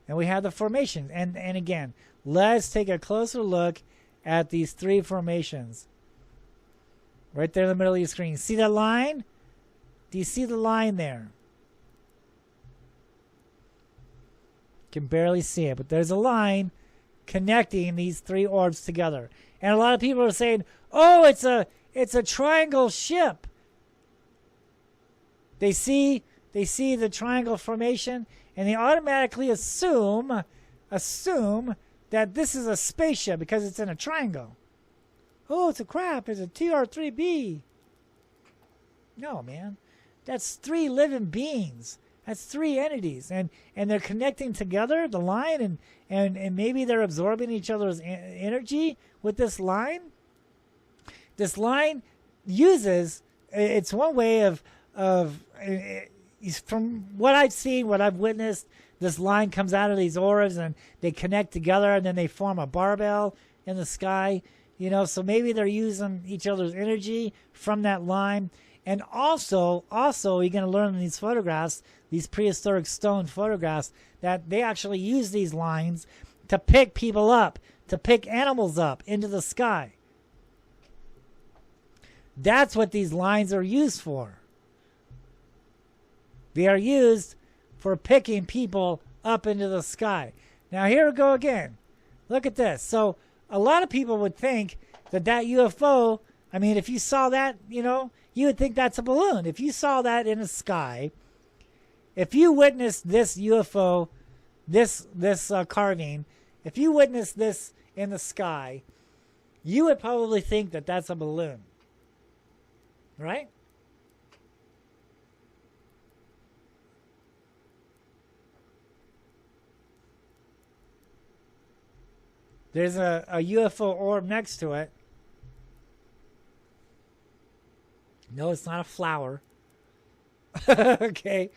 And we have the formations. And again, let's take a closer look at these three formations. Right there in the middle of your screen. See that line? Do you see the line there? Can barely see it, but there's a line connecting these three orbs together. And a lot of people are saying, oh, it's a triangle ship. They see the triangle formation, and they automatically assume that this is a spaceship because it's in a triangle. Oh, it's a craft. It's a TR-3B. No, man. That's three living beings. That's three entities. And they're connecting together, the line, and maybe they're absorbing each other's energy with this line. This line uses, it's one way of from what I've seen, what I've witnessed, this line comes out of these orbs and they connect together and then they form a barbell in the sky. So maybe they're using each other's energy from that line. And also you're going to learn in these photographs, these prehistoric stone photographs, that they actually use these lines to pick people up, to pick animals up into the sky. That's what these lines are used for. They are used for picking people up into the sky. Now here we go again. Look at this. So a lot of people would think that UFO, I mean, if you saw that, you know, you would think that's a balloon. If you saw that in the sky, if you witnessed this UFO, this carving, if you witnessed this in the sky, you would probably think that that's a balloon. Right? There's a UFO orb next to it. No, it's not a flower. Okay.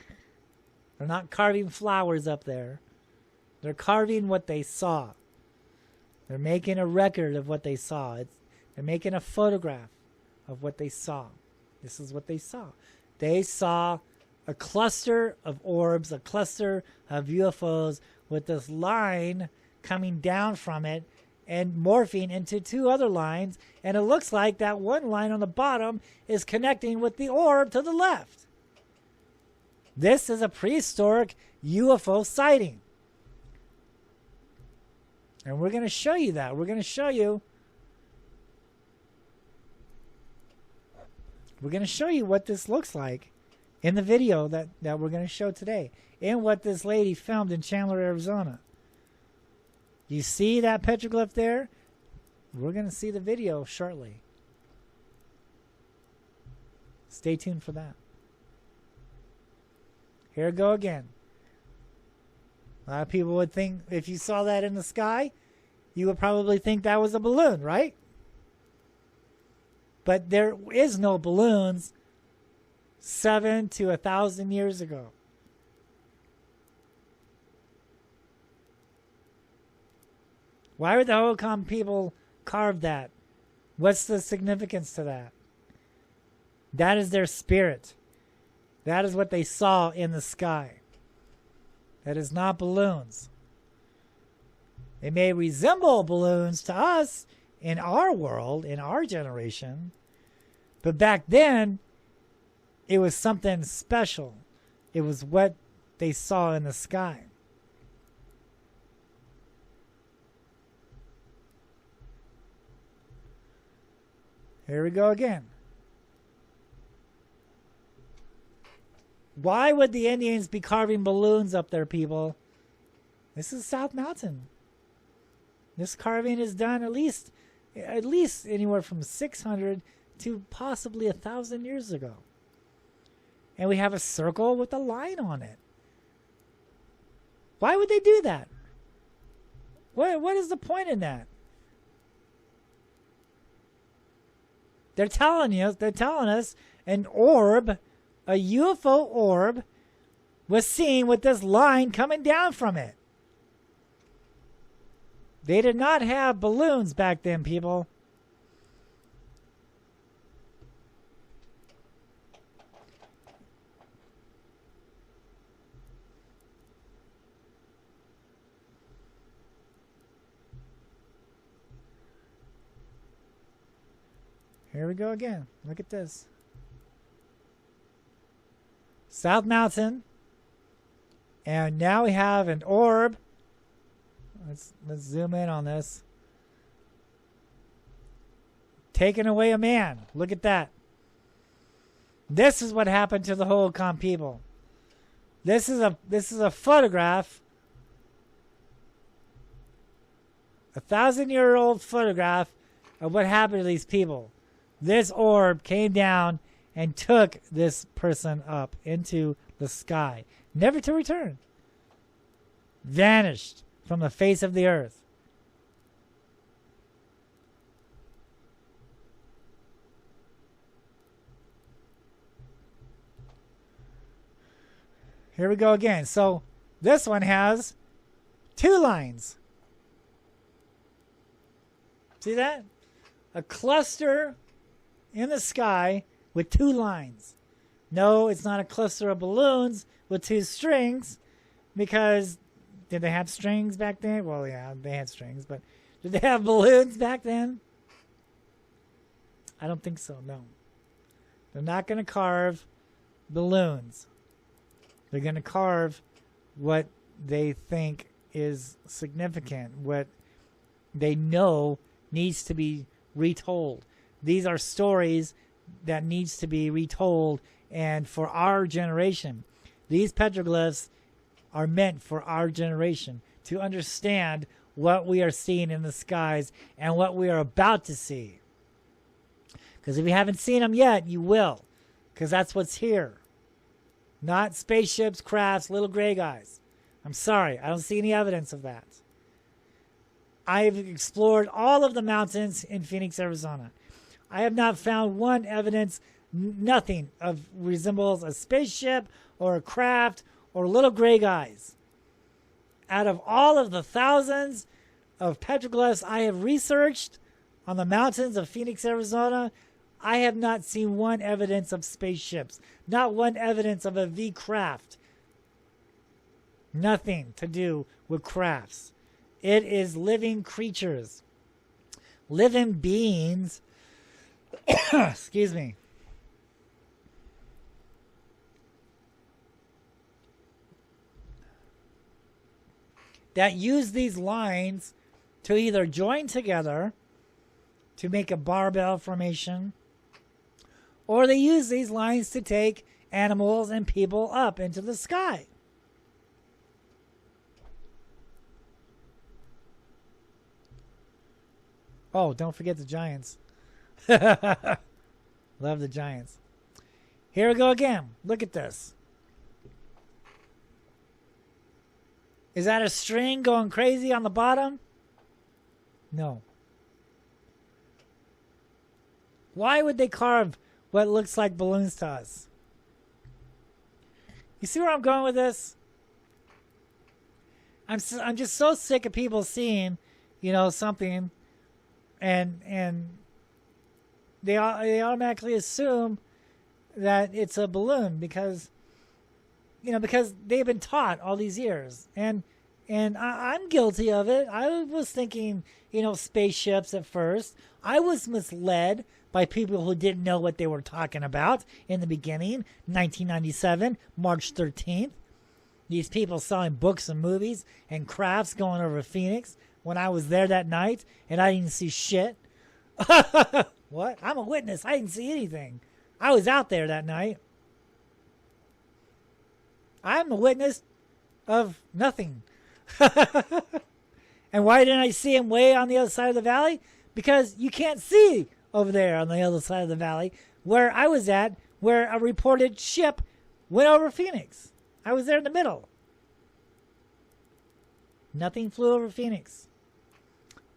They're not carving flowers up there. They're carving what they saw. They're making a record of what they saw. They're making a photograph of what they saw. This is what they saw. They saw a cluster of orbs, a cluster of UFOs with this line coming down from it and morphing into two other lines. And it looks like that one line on the bottom is connecting with the orb to the left. This is a prehistoric UFO sighting. And we're going to show you that. We're going to show you what this looks like in the video that we're going to show today, and what this lady filmed in Chandler, Arizona. You see that petroglyph there? We're going to see the video shortly. Stay tuned for that. Here we go again. A lot of people would think if you saw that in the sky, you would probably think that was a balloon, right? But there is no balloons 7 to 1,000 years ago. Why would the Hohokam people carve that? What's the significance to that? That is their spirit. That is what they saw in the sky. That is not balloons. They may resemble balloons to us in our world, in our generation, but back then, it was something special. It was what they saw in the sky. Here we go again. Why would the Indians be carving balloons up there, people? This is South Mountain. This carving is done at least anywhere from 600 to possibly 1,000 years ago. And we have a circle with a line on it. Why would they do that? What is the point in that? They're telling us an orb, a UFO orb, was seen with this line coming down from it. They did not have balloons back then, people. Here we go again. Look at this. South Mountain. And now we have an orb. Let's zoom in on this. Taking away a man. Look at that. This is what happened to the Hohokam people. This is a photograph. 1,000-year-old photograph of what happened to these people. This orb came down and took this person up into the sky, never to return. Vanished from the face of the earth. Here we go again. So this one has 2 lines. See that? A cluster in the sky with 2 lines. No, it's not a cluster of balloons with 2 strings, because did they have strings back then? Well, yeah, they had strings, but did they have balloons back then? I don't think so, no. They're not going to carve balloons. They're going to carve what they think is significant, what they know needs to be retold. These are stories that needs to be retold, and for our generation. These petroglyphs are meant for our generation to understand what we are seeing in the skies and what we are about to see. Because if you haven't seen them yet, you will. Because that's what's here. Not spaceships, crafts, little gray guys. I'm sorry, I don't see any evidence of that. I've explored all of the mountains in Phoenix, Arizona. I have not found one evidence, nothing of resembles a spaceship or a craft or little gray guys. Out of all of the thousands of petroglyphs I have researched on the mountains of Phoenix, Arizona, I have not seen one evidence of spaceships, not one evidence of a V craft. Nothing to do with crafts. It is living creatures, living beings, excuse me, that use these lines to either join together to make a barbell formation, or they use these lines to take animals and people up into the sky. Oh, don't forget the Giants. Love the Giants. Here we go again. Look at this. Is that a string going crazy on the bottom? No. Why would they carve what looks like balloons to us? You see where I'm going with this? I'm just so sick of people seeing, something, and they automatically assume that it's a balloon because they've been taught all these years, and I'm guilty of it. I was thinking, spaceships at first. I was misled by people who didn't know what they were talking about in the beginning, 1997, March 13th. These people selling books and movies and crafts going over Phoenix when I was there that night, and I didn't see shit. What? I'm a witness. I didn't see anything. I was out there that night. I'm a witness of nothing. And why didn't I see him way on the other side of the valley? Because you can't see over there on the other side of the valley where I was at, where a reported ship went over Phoenix. I was there in the middle. Nothing flew over Phoenix.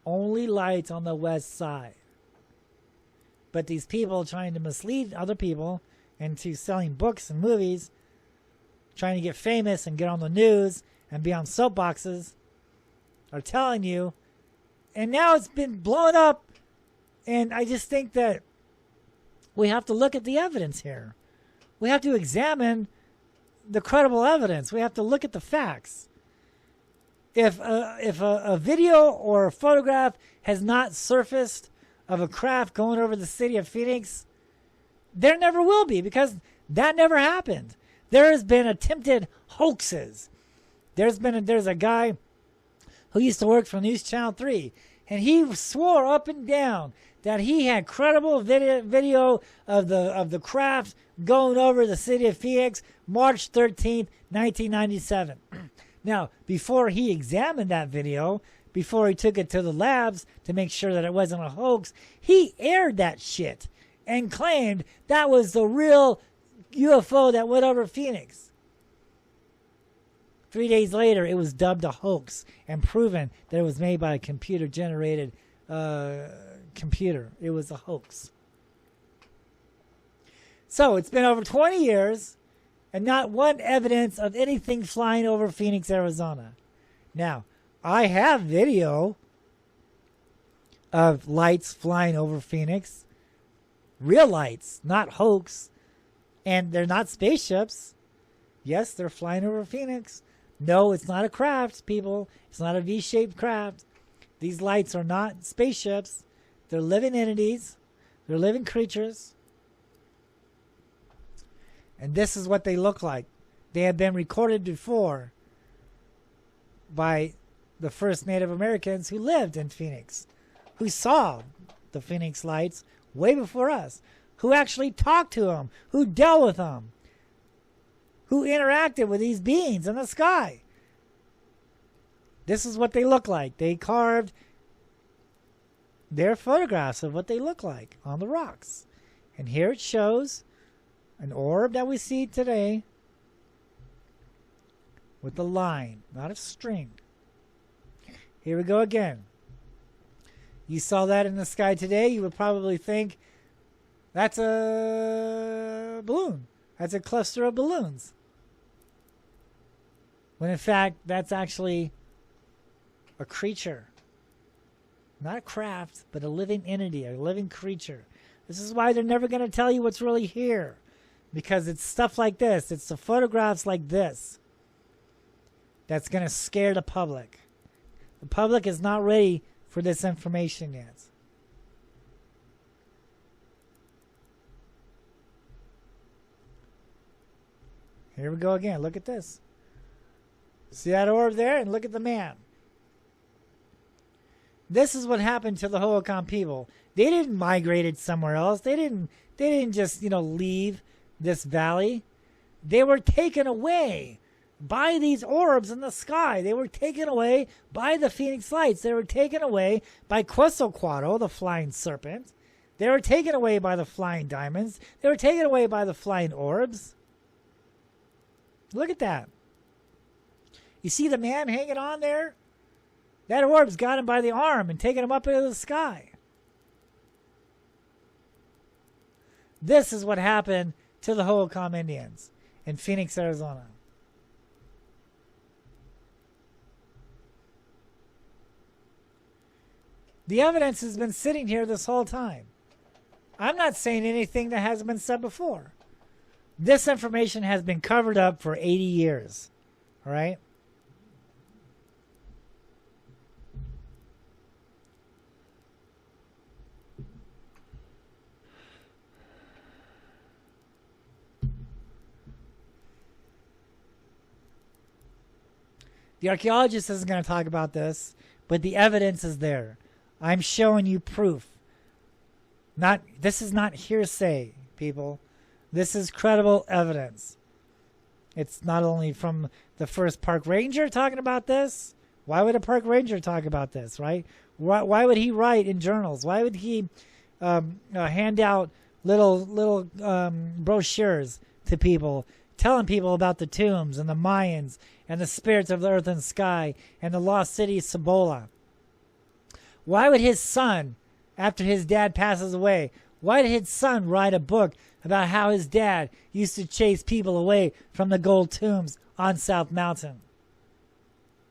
Only lights on the west side. But these people trying to mislead other people into selling books and movies, trying to get famous and get on the news and be on soapboxes, are telling you, and now it's been blown up, and I just think that we have to look at the evidence here. We have to examine the credible evidence. We have to look at the facts. If a video or a photograph has not surfaced of a craft going over the city of Phoenix, there never will be, because that never happened. There has been attempted hoaxes. There's a guy who used to work for News Channel 3, and he swore up and down that he had credible video of the craft going over the city of Phoenix, March 13th, 1997. Now, before he examined that video, before he took it to the labs to make sure that it wasn't a hoax, he aired that shit and claimed that was the real UFO that went over Phoenix. 3 days later, it was dubbed a hoax and proven that it was made by a computer-generated computer. It was a hoax. So it's been over 20 years and not one evidence of anything flying over Phoenix, Arizona. Now, I have video of lights flying over Phoenix. Real lights, not hoax. And they're not spaceships. Yes, they're flying over Phoenix. No, it's not a craft, people. It's not a V-shaped craft. These lights are not spaceships. They're living entities. They're living creatures. And this is what they look like. They have been recorded before. by the first Native Americans who lived in Phoenix, who saw the Phoenix lights way before us, who actually talked to them, who dealt with them, who interacted with these beings in the sky. This is what they look like. They carved their photographs of what they look like on the rocks. And here it shows an orb that we see today with a line, not a string. Here we go again. You saw that in the sky today, you would probably think that's a balloon. That's a cluster of balloons. When in fact, that's actually a creature. Not a craft, but a living entity, a living creature. This is why they're never going to tell you what's really here. Because it's stuff like this. It's the photographs like this that's going to scare the public. The public is not ready for this information yet. Here we go again. Look at this. See that orb there? And look at the man. This is what happened to the Hohokam people. They didn't migrate somewhere else. They didn't just, leave this valley. They were taken away by these orbs in the sky. They were taken away by the Phoenix Lights. They were taken away by Quetzalcoatl, the flying serpent. They were taken away by the flying diamonds. They were taken away by the flying orbs. Look at that. You see the man hanging on there? That orb's got him by the arm and taken him up into the sky. This is what happened to the Hohokam Indians in Phoenix, Arizona. The evidence has been sitting here this whole time. I'm not saying anything that hasn't been said before. This information has been covered up for 80 years. All right? The archaeologist isn't going to talk about this, but the evidence is there. I'm showing you proof. This is not hearsay, people. This is credible evidence. It's not only from the first park ranger talking about this. Why would a park ranger talk about this, right? Why would he write in journals? Why would he hand out little brochures to people, telling people about the tombs and the Mayans and the spirits of the earth and sky and the lost city Cibola? Why would his son, after his dad passes away, why did his son write a book about how his dad used to chase people away from the gold tombs on South Mountain?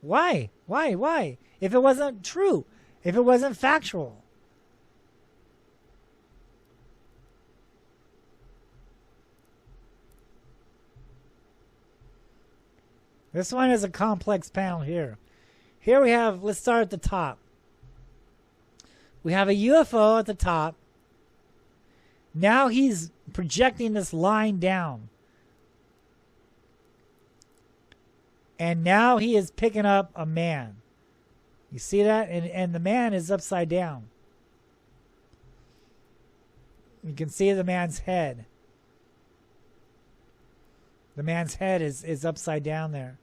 Why? Why? If it wasn't true, if it wasn't factual. This one is a complex panel here. Here we have, let's start at the top. We have a UFO at the top. Now he's projecting this line down. And now he is picking up a man. You see that? And the man is upside down. You can see the man's head. The man's head is upside down there.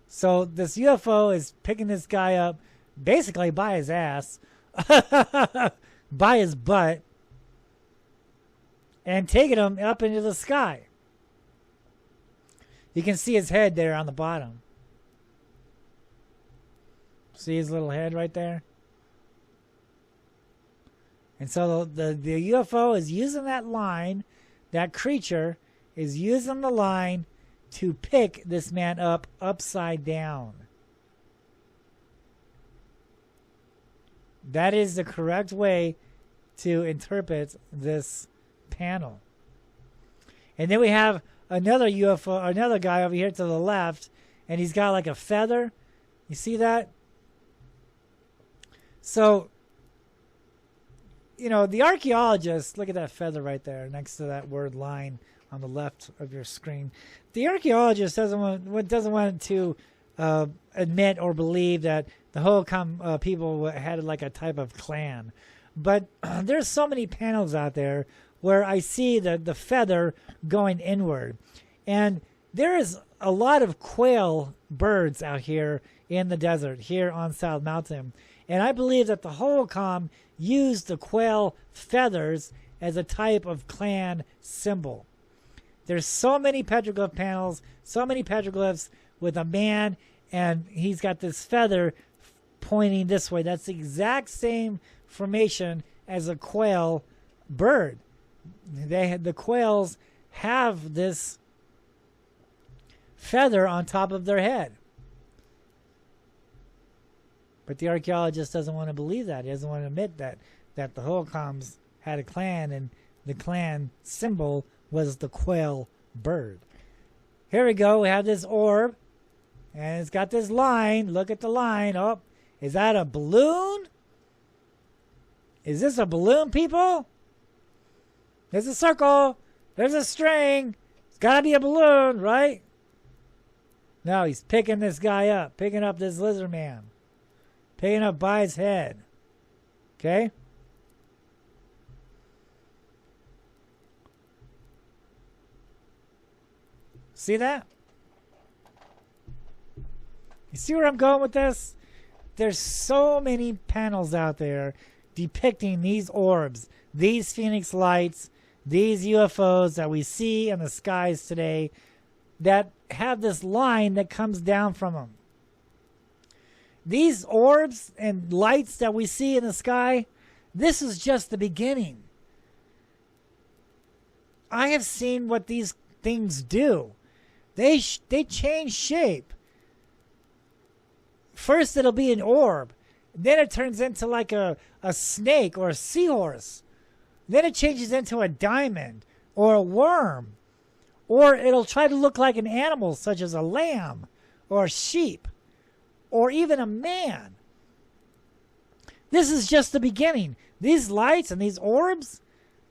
So this UFO is picking this guy up basically by his ass, by his butt, and taking him up into the sky. You can see his head there on the bottom. See his little head right there? And so the UFO is using that line, that creature is using the line to pick this man up upside down. That is the correct way to interpret this panel. And then we have another UFO, another guy over here to the left, and he's got like a feather. You see that? So, the archaeologist, look at that feather right there next to that word line on the left of your screen. The archaeologist doesn't want to admit or believe that the Holcomb people had like a type of clan. But there's so many panels out there where I see the feather going inward. And there is a lot of quail birds out here in the desert, here on South Mountain. And I believe that the Holcomb used the quail feathers as a type of clan symbol. There's so many petroglyph panels, so many petroglyphs with a man, and he's got this feather pointing this way. That's the exact same formation as a quail bird. The quails have this feather on top of their head. But the archaeologist doesn't want to believe that. He doesn't want to admit that the Holcombs had a clan, and the clan symbol was the quail bird. Here we go. We have this orb, and it's got this line. Look at the line. Oh, is that a balloon? Is this a balloon, people? There's a circle. There's a string. It's got to be a balloon, right? No, he's picking this guy up. Picking up this lizard man. Picking up by his head. Okay? See that? You see where I'm going with this? There's so many panels out there depicting these orbs, these phoenix lights, these UFOs that we see in the skies today that have this line that comes down from them. These orbs and lights that we see in the sky, this is just the beginning. I have seen what these things do. They change shape. First it'll be an orb. Then it turns into like a snake or a seahorse. Then it changes into a diamond or a worm. Or it'll try to look like an animal such as a lamb or a sheep or even a man. This is just the beginning. These lights and these orbs,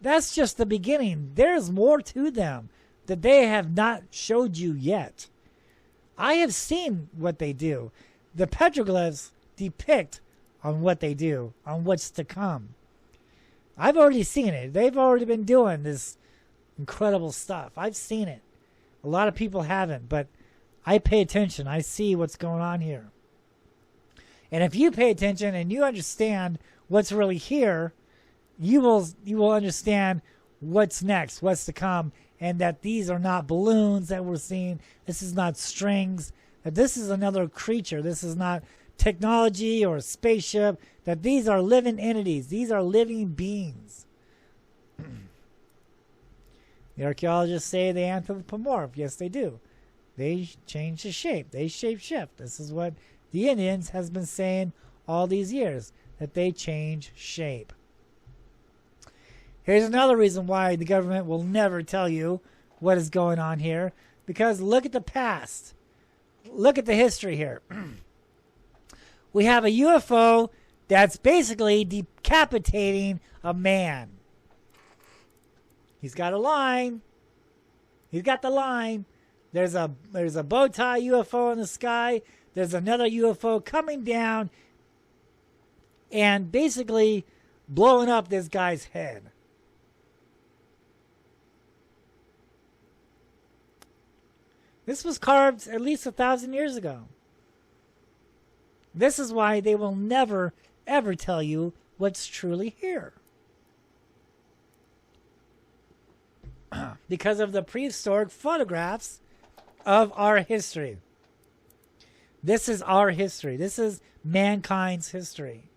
that's just the beginning. There's more to them that they have not showed you yet. I have seen what they do. The petroglyphs depict on what they do, on what's to come. I've already seen it. They've already been doing this incredible stuff. I've seen it. A lot of people haven't, but I pay attention. I see what's going on here. And if you pay attention and you understand what's really here, you will understand what's next, what's to come, and that these are not balloons that we're seeing. This is not strings. That this is another creature. This is not technology or a spaceship. That these are living entities. These are living beings. The archaeologists say they anthropomorph. Yes, they do. They change the shape. They shape shift. This is what the Indians has been saying all these years, that they change shape. Here's another reason why the government will never tell you what is going on here. Because look at the past. Look at the history here. We have a UFO that's basically decapitating a man. He's got a line. He's got the line. There's a bow tie UFO in the sky. There's another UFO coming down and basically blowing up this guy's head. This was carved at least 1,000 years ago. This is why they will never, ever tell you what's truly here. Because of the prehistoric photographs of our history. This is our history. This is mankind's history.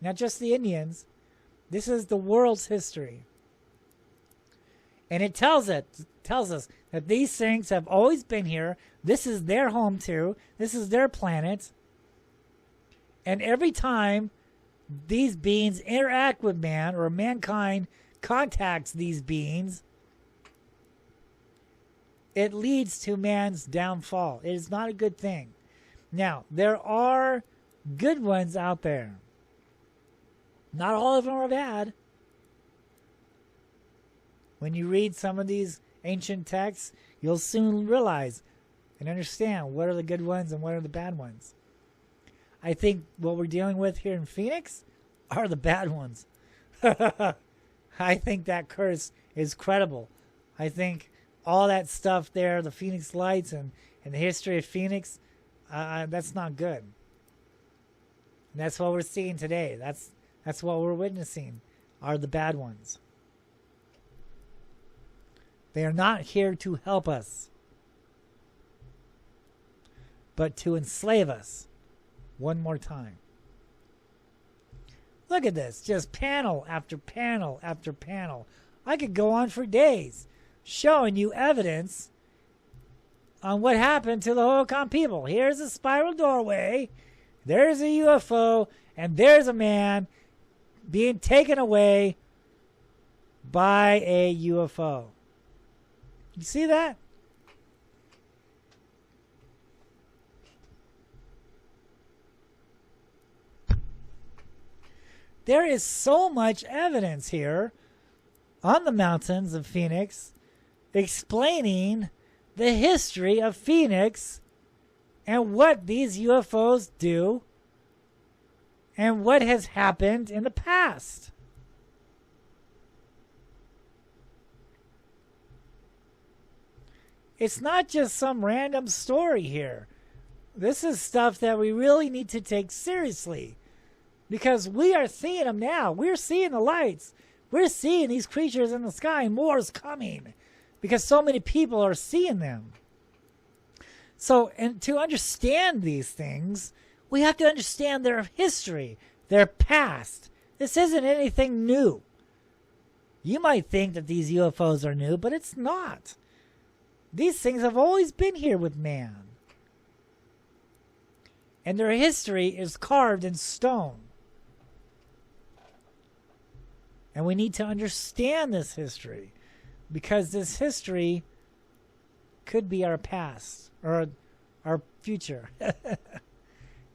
Not just the Indians. This is the world's history. And it tells us that these things have always been here. This is their home too. This is their planet. And every time these beings interact with man, or mankind contacts these beings, it leads to man's downfall. It is not a good thing. Now, there are good ones out there. Not all of them are bad. When you read some of these ancient texts, you'll soon realize and understand what are the good ones and what are the bad ones. I think what we're dealing with here in Phoenix are the bad ones. I think that curse is credible. I think all that stuff there, the Phoenix Lights and the history of Phoenix, that's not good. And that's what we're seeing today. That's what we're witnessing, are the bad ones. They are not here to help us, but to enslave us one more time. Look at this, just panel after panel after panel. I could go on for days showing you evidence on what happened to the Hohokam people. Here's a spiral doorway, there's a UFO, and there's a man being taken away by a UFO. You see that? There is so much evidence here on the mountains of Phoenix explaining the history of Phoenix and what these UFOs do and what has happened in the past. It's not just some random story here. This is stuff that we really need to take seriously. Because we are seeing them now. We're seeing the lights. We're seeing these creatures in the sky. More is coming. Because so many people are seeing them. So, and to understand these things, we have to understand their history, their past. This isn't anything new. You might think that these UFOs are new, but it's not. These things have always been here with man. And their history is carved in stone. And we need to understand this history, because this history could be our past or our future.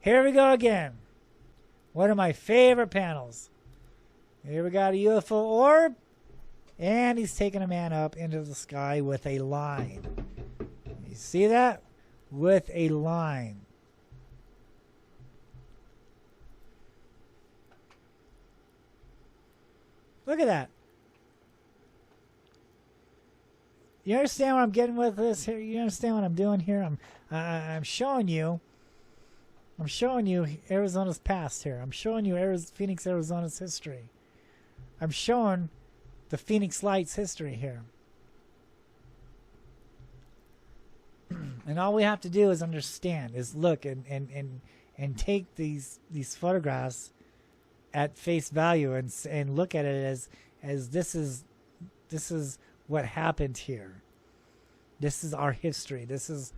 Here we go again. One of my favorite panels. Here we got a UFO orb, and he's taking a man up into the sky with a line. You see that? With a line. Look at that. You understand what I'm getting with this here? You understand what I'm doing here? I'm showing you. I'm showing you Arizona's past here. I'm showing you Phoenix, Arizona's history. I'm showing the Phoenix Lights history here. And all we have to do is understand, is look and take these photographs at face value and look at it as this is what happened here. This is our history. This is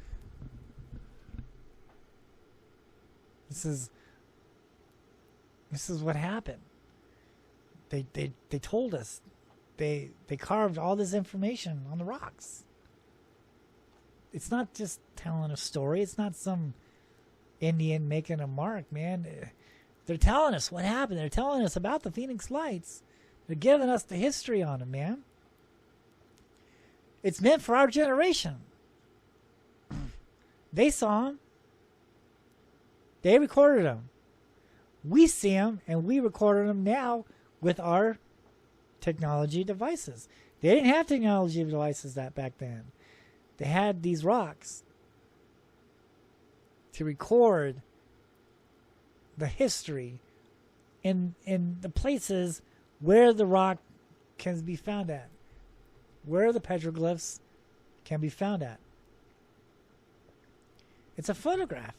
what happened. They told us. They carved all this information on the rocks. It's not just telling a story. It's not some Indian making a mark, man. They're telling us what happened. They're telling us about the Phoenix Lights. They're giving us the history on them, man. It's meant for our generation. They saw them. They recorded them. We see them, and we recorded them now with our technology devices. They didn't have technology devices back then. They had these rocks to record the history in the places where the rock can be found at, where the petroglyphs can be found at. It's a photograph.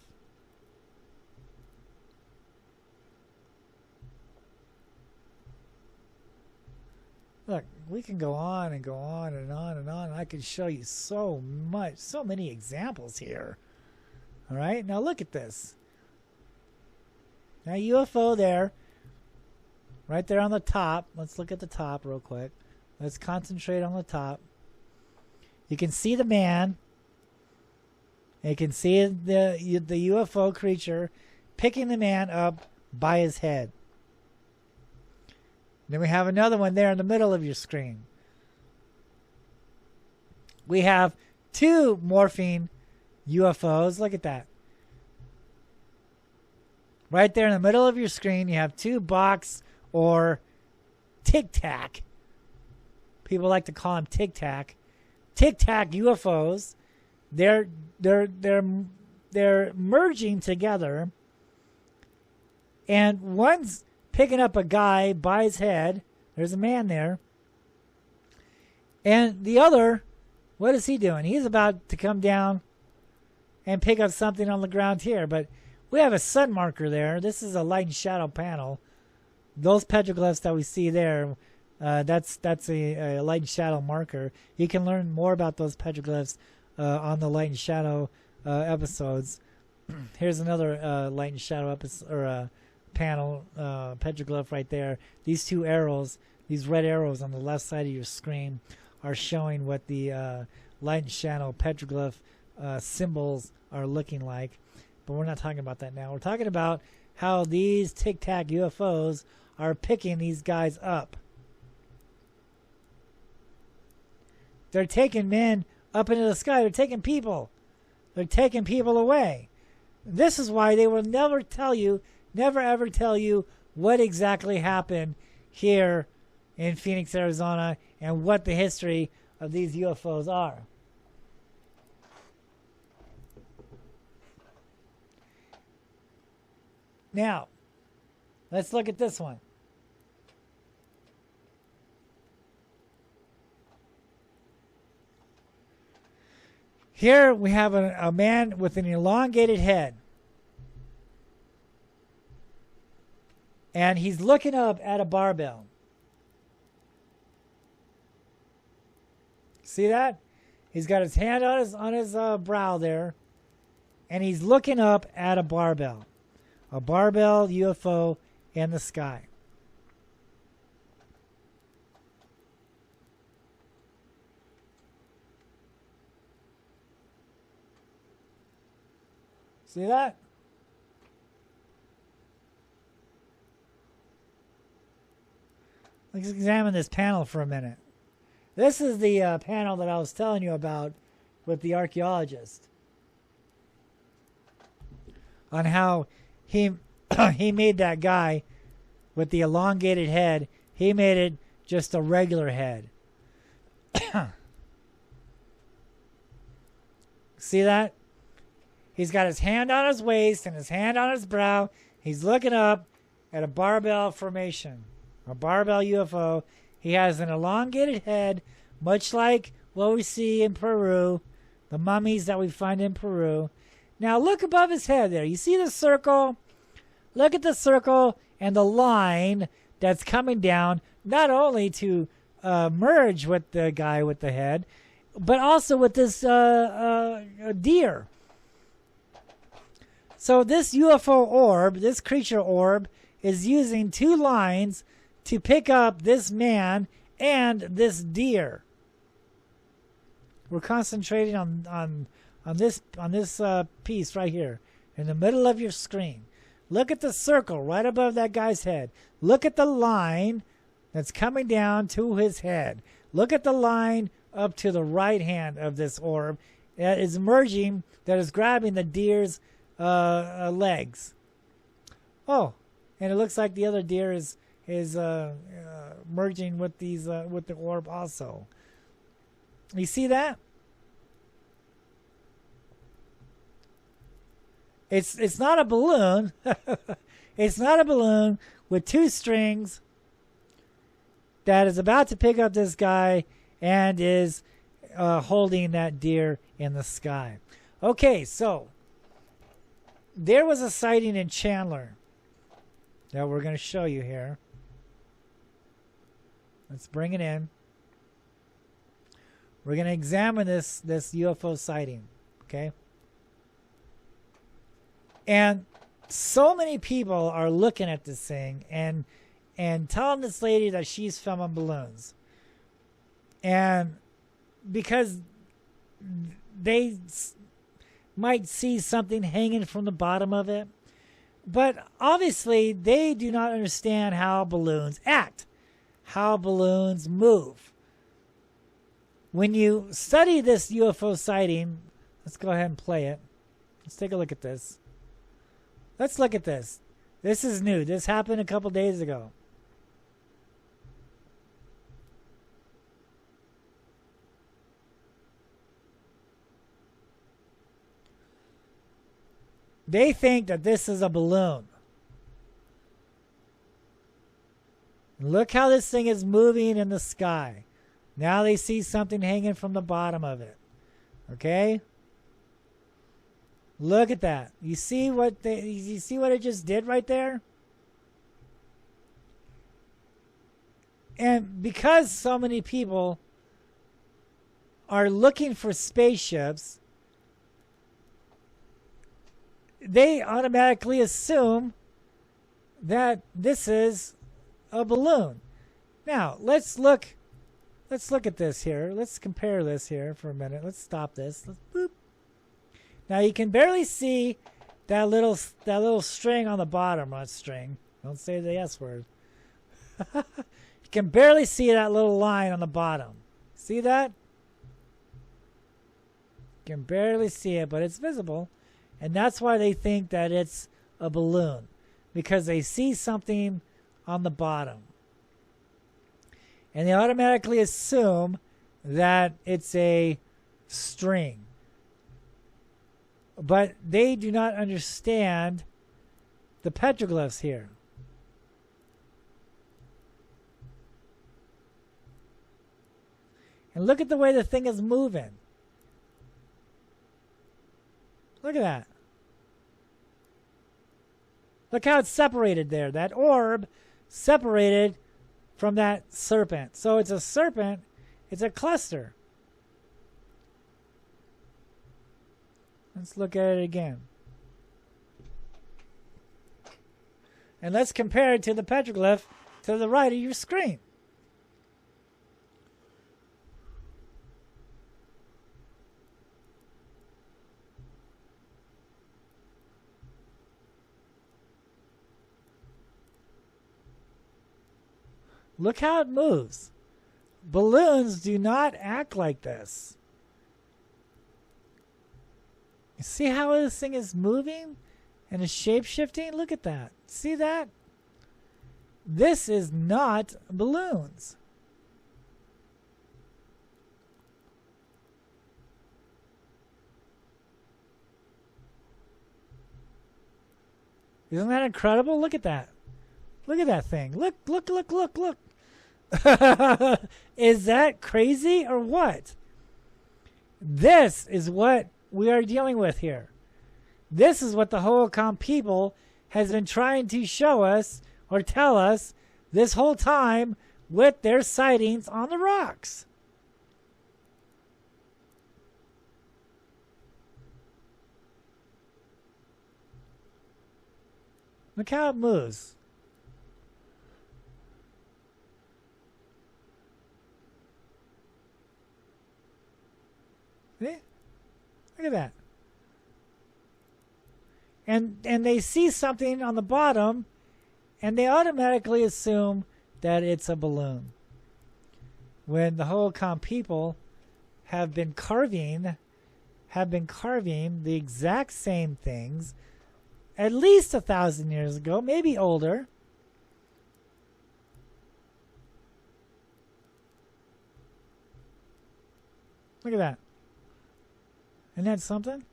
Look, we can go on and go on and on and on. I can show you so many examples here. All right, now look at this. Now UFO there, right there on the top. Let's look at the top real quick. Let's concentrate on the top. You can see the man. You can see the UFO creature picking the man up by his head. Then we have another one there in the middle of your screen. We have two morphing UFOs. Look at that. Right there in the middle of your screen, you have two box or Tic Tac. People like to call them Tic Tac. Tic Tac UFOs. They're merging together, and one's picking up a guy by his head. There's a man there. And the other, what is he doing? He's about to come down and pick up something on the ground here. But we have a sun marker there. This is a light and shadow panel. Those petroglyphs that we see there, that's a light and shadow marker. You can learn more about those petroglyphs on the light and shadow episodes. Here's another light and shadow episode, or panel petroglyph right there. These two arrows, these red arrows on the left side of your screen, are showing what the light and shadow petroglyph symbols are looking like. But we're not talking about that now. We're talking about how these Tic Tac UFOs are picking these guys up. They're taking men up into the sky. They're taking people. They're taking people away. This is why they will never ever tell you what exactly happened here in Phoenix, Arizona, and what the history of these UFOs are. Now, let's look at this one. Here we have a man with an elongated head. And he's looking up at a barbell. See that? He's got his hand on his brow there. And he's looking up at a barbell. A barbell UFO in the sky. See that? Let's examine this panel for a minute. This is the panel that I was telling you about with the archaeologist. On how he made that guy with the elongated head, he made it just a regular head. See that? He's got his hand on his waist and his hand on his brow. He's looking up at a barbell formation, a barbell UFO. He has an elongated head, much like what we see in Peru, the mummies that we find in Peru. Now look above his head there. You see the circle? Look at the circle and the line that's coming down, not only to merge with the guy with the head, but also with this deer. So this UFO orb, this creature orb, is using two lines to pick up this man and this deer. We're concentrating on this piece right here in the middle of your screen. Look at the circle right above that guy's head. Look at the line that's coming down to his head. Look at the line up to the right hand of this orb that is merging, that is grabbing the deer's legs. Oh, and it looks like the other deer is merging with these with the orb also. You see that? It's not a balloon. It's not a balloon with two strings that is about to pick up this guy and is holding that deer in the sky. Okay, so there was a sighting in Chandler that we're going to show you here. Let's bring it in. We're going to examine this UFO sighting, okay? And so many people are looking at this thing and telling this lady that she's filming balloons. And because they might see something hanging from the bottom of it. But obviously, they do not understand how balloons act, how balloons move. When you study this UFO sighting, Let's go ahead and play it. Let's take a look at this. Let's look at this. This is new. This happened a couple days ago. They think that this is a balloon. Look how this thing is moving in the sky. Now they see something hanging from the bottom of it. Okay? Look at that. You see what it just did right there? And because so many people are looking for spaceships, they automatically assume that this is a balloon. Now, let's look at this here. Let's compare this here for a minute. Let's stop this. Boop. Now you can barely see that little string on the bottom. Not string. Don't say the S word. You can barely see that little line on the bottom. See that? You can barely see it, but it's visible. And that's why they think that it's a balloon, because they see something on the bottom. And they automatically assume that it's a string. But they do not understand the petroglyphs here. And look at the way the thing is moving. Look at that. Look how it's separated there. That orb separated from that serpent. So it's a serpent. It's a cluster. Let's look at it again. And let's compare it to the petroglyph to the right of your screen. Look how it moves. Balloons do not act like this. You see how this thing is moving and is shape-shifting? Look at that. See that? This is not balloons. Isn't that incredible? Look at that. Look at that thing. Look, look, look, look, look. Is that crazy or what? This is what we are dealing with here. This is what the Holocom people has been trying to show us or tell us this whole time with their sightings on the rocks. Look how it moves. See? Look at that. And they see something on the bottom and they automatically assume that it's a balloon. When the Holocom people have been carving the exact same things at least 1,000 years ago, maybe older. Look at that. Isn't that something?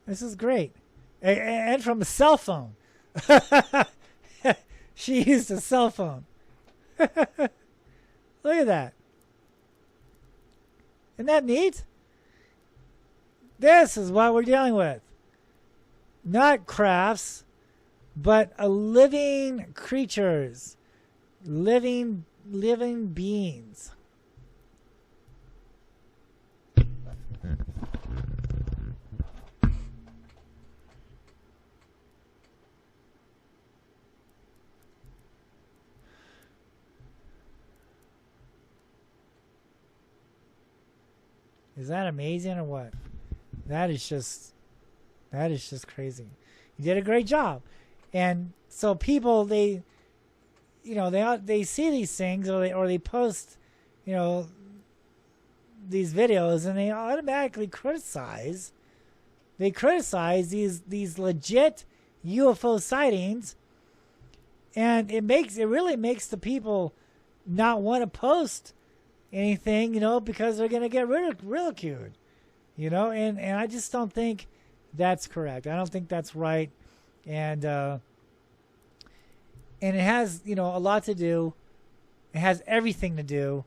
This is great. And from a cell phone. She used a cell phone. Look at that. Isn't that neat? This is what we're dealing with. Not crafts, but a living creatures. Living beings. Is that amazing or what? That is just crazy. You did a great job. And so people, they see these things or they post, these videos and they automatically criticize. They criticize these legit UFO sightings, and it really makes the people not want to post anything, because they're going to get ridiculed, and I just don't think that's correct. I don't think that's right, and it has, a lot to do. It has everything to do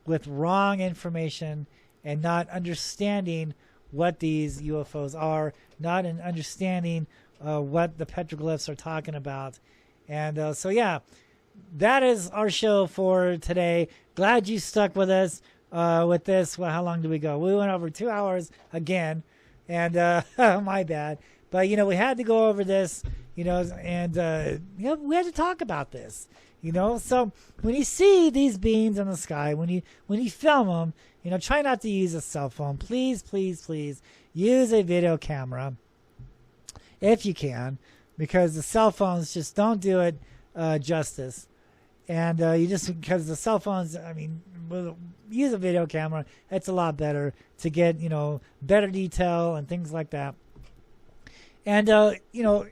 with wrong information and not understanding what these UFOs are, not in understanding what the petroglyphs are talking about. And so, yeah, that is our show for today. Glad you stuck with us with this. Well, how long did we go? We went over 2 hours again, and my bad. But, we had to go over this, and, we had to talk about this. So when you see these beams in the sky, when you film them, try not to use a cell phone. Please, please, please use a video camera if you can, because the cell phones just don't do it justice. And because the cell phones, use a video camera. It's a lot better to get, better detail and things like that. And,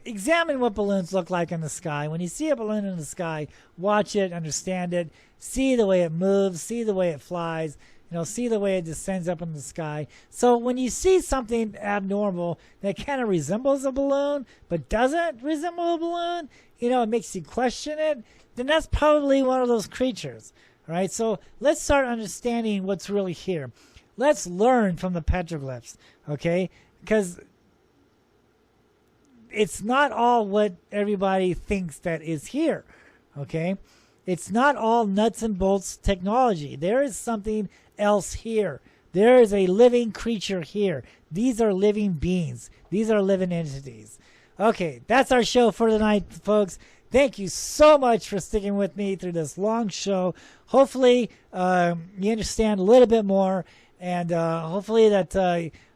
examine what balloons look like in the sky. When you see a balloon in the sky, watch it, understand it, see the way it moves, see the way it flies, see the way it descends up in the sky. So when you see something abnormal that kind of resembles a balloon, but doesn't resemble a balloon, it makes you question it, then that's probably one of those creatures, right? So let's start understanding what's really here. Let's learn from the petroglyphs, okay? Because it's not all what everybody thinks that is here, okay? It's not all nuts and bolts technology. There is something else here. There is a living creature here. These are living beings. These are living entities. Okay, that's our show for tonight, folks. Thank you so much for sticking with me through this long show. Hopefully, you understand a little bit more, and hopefully that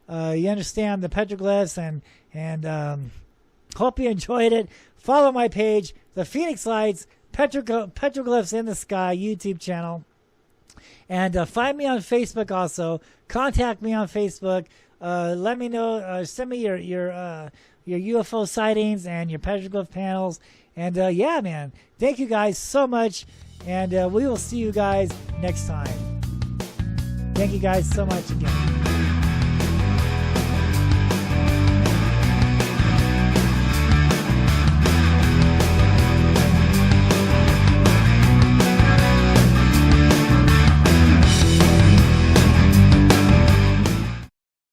you understand the petroglyphs, and hope you enjoyed it. Follow my page, the Phoenix Lights Petroglyphs in the Sky YouTube channel. And find me on Facebook also. Contact me on Facebook. Let me know. Send me your UFO sightings and your petroglyph panels. And yeah, man. Thank you guys so much. And we will see you guys next time. Thank you guys so much again.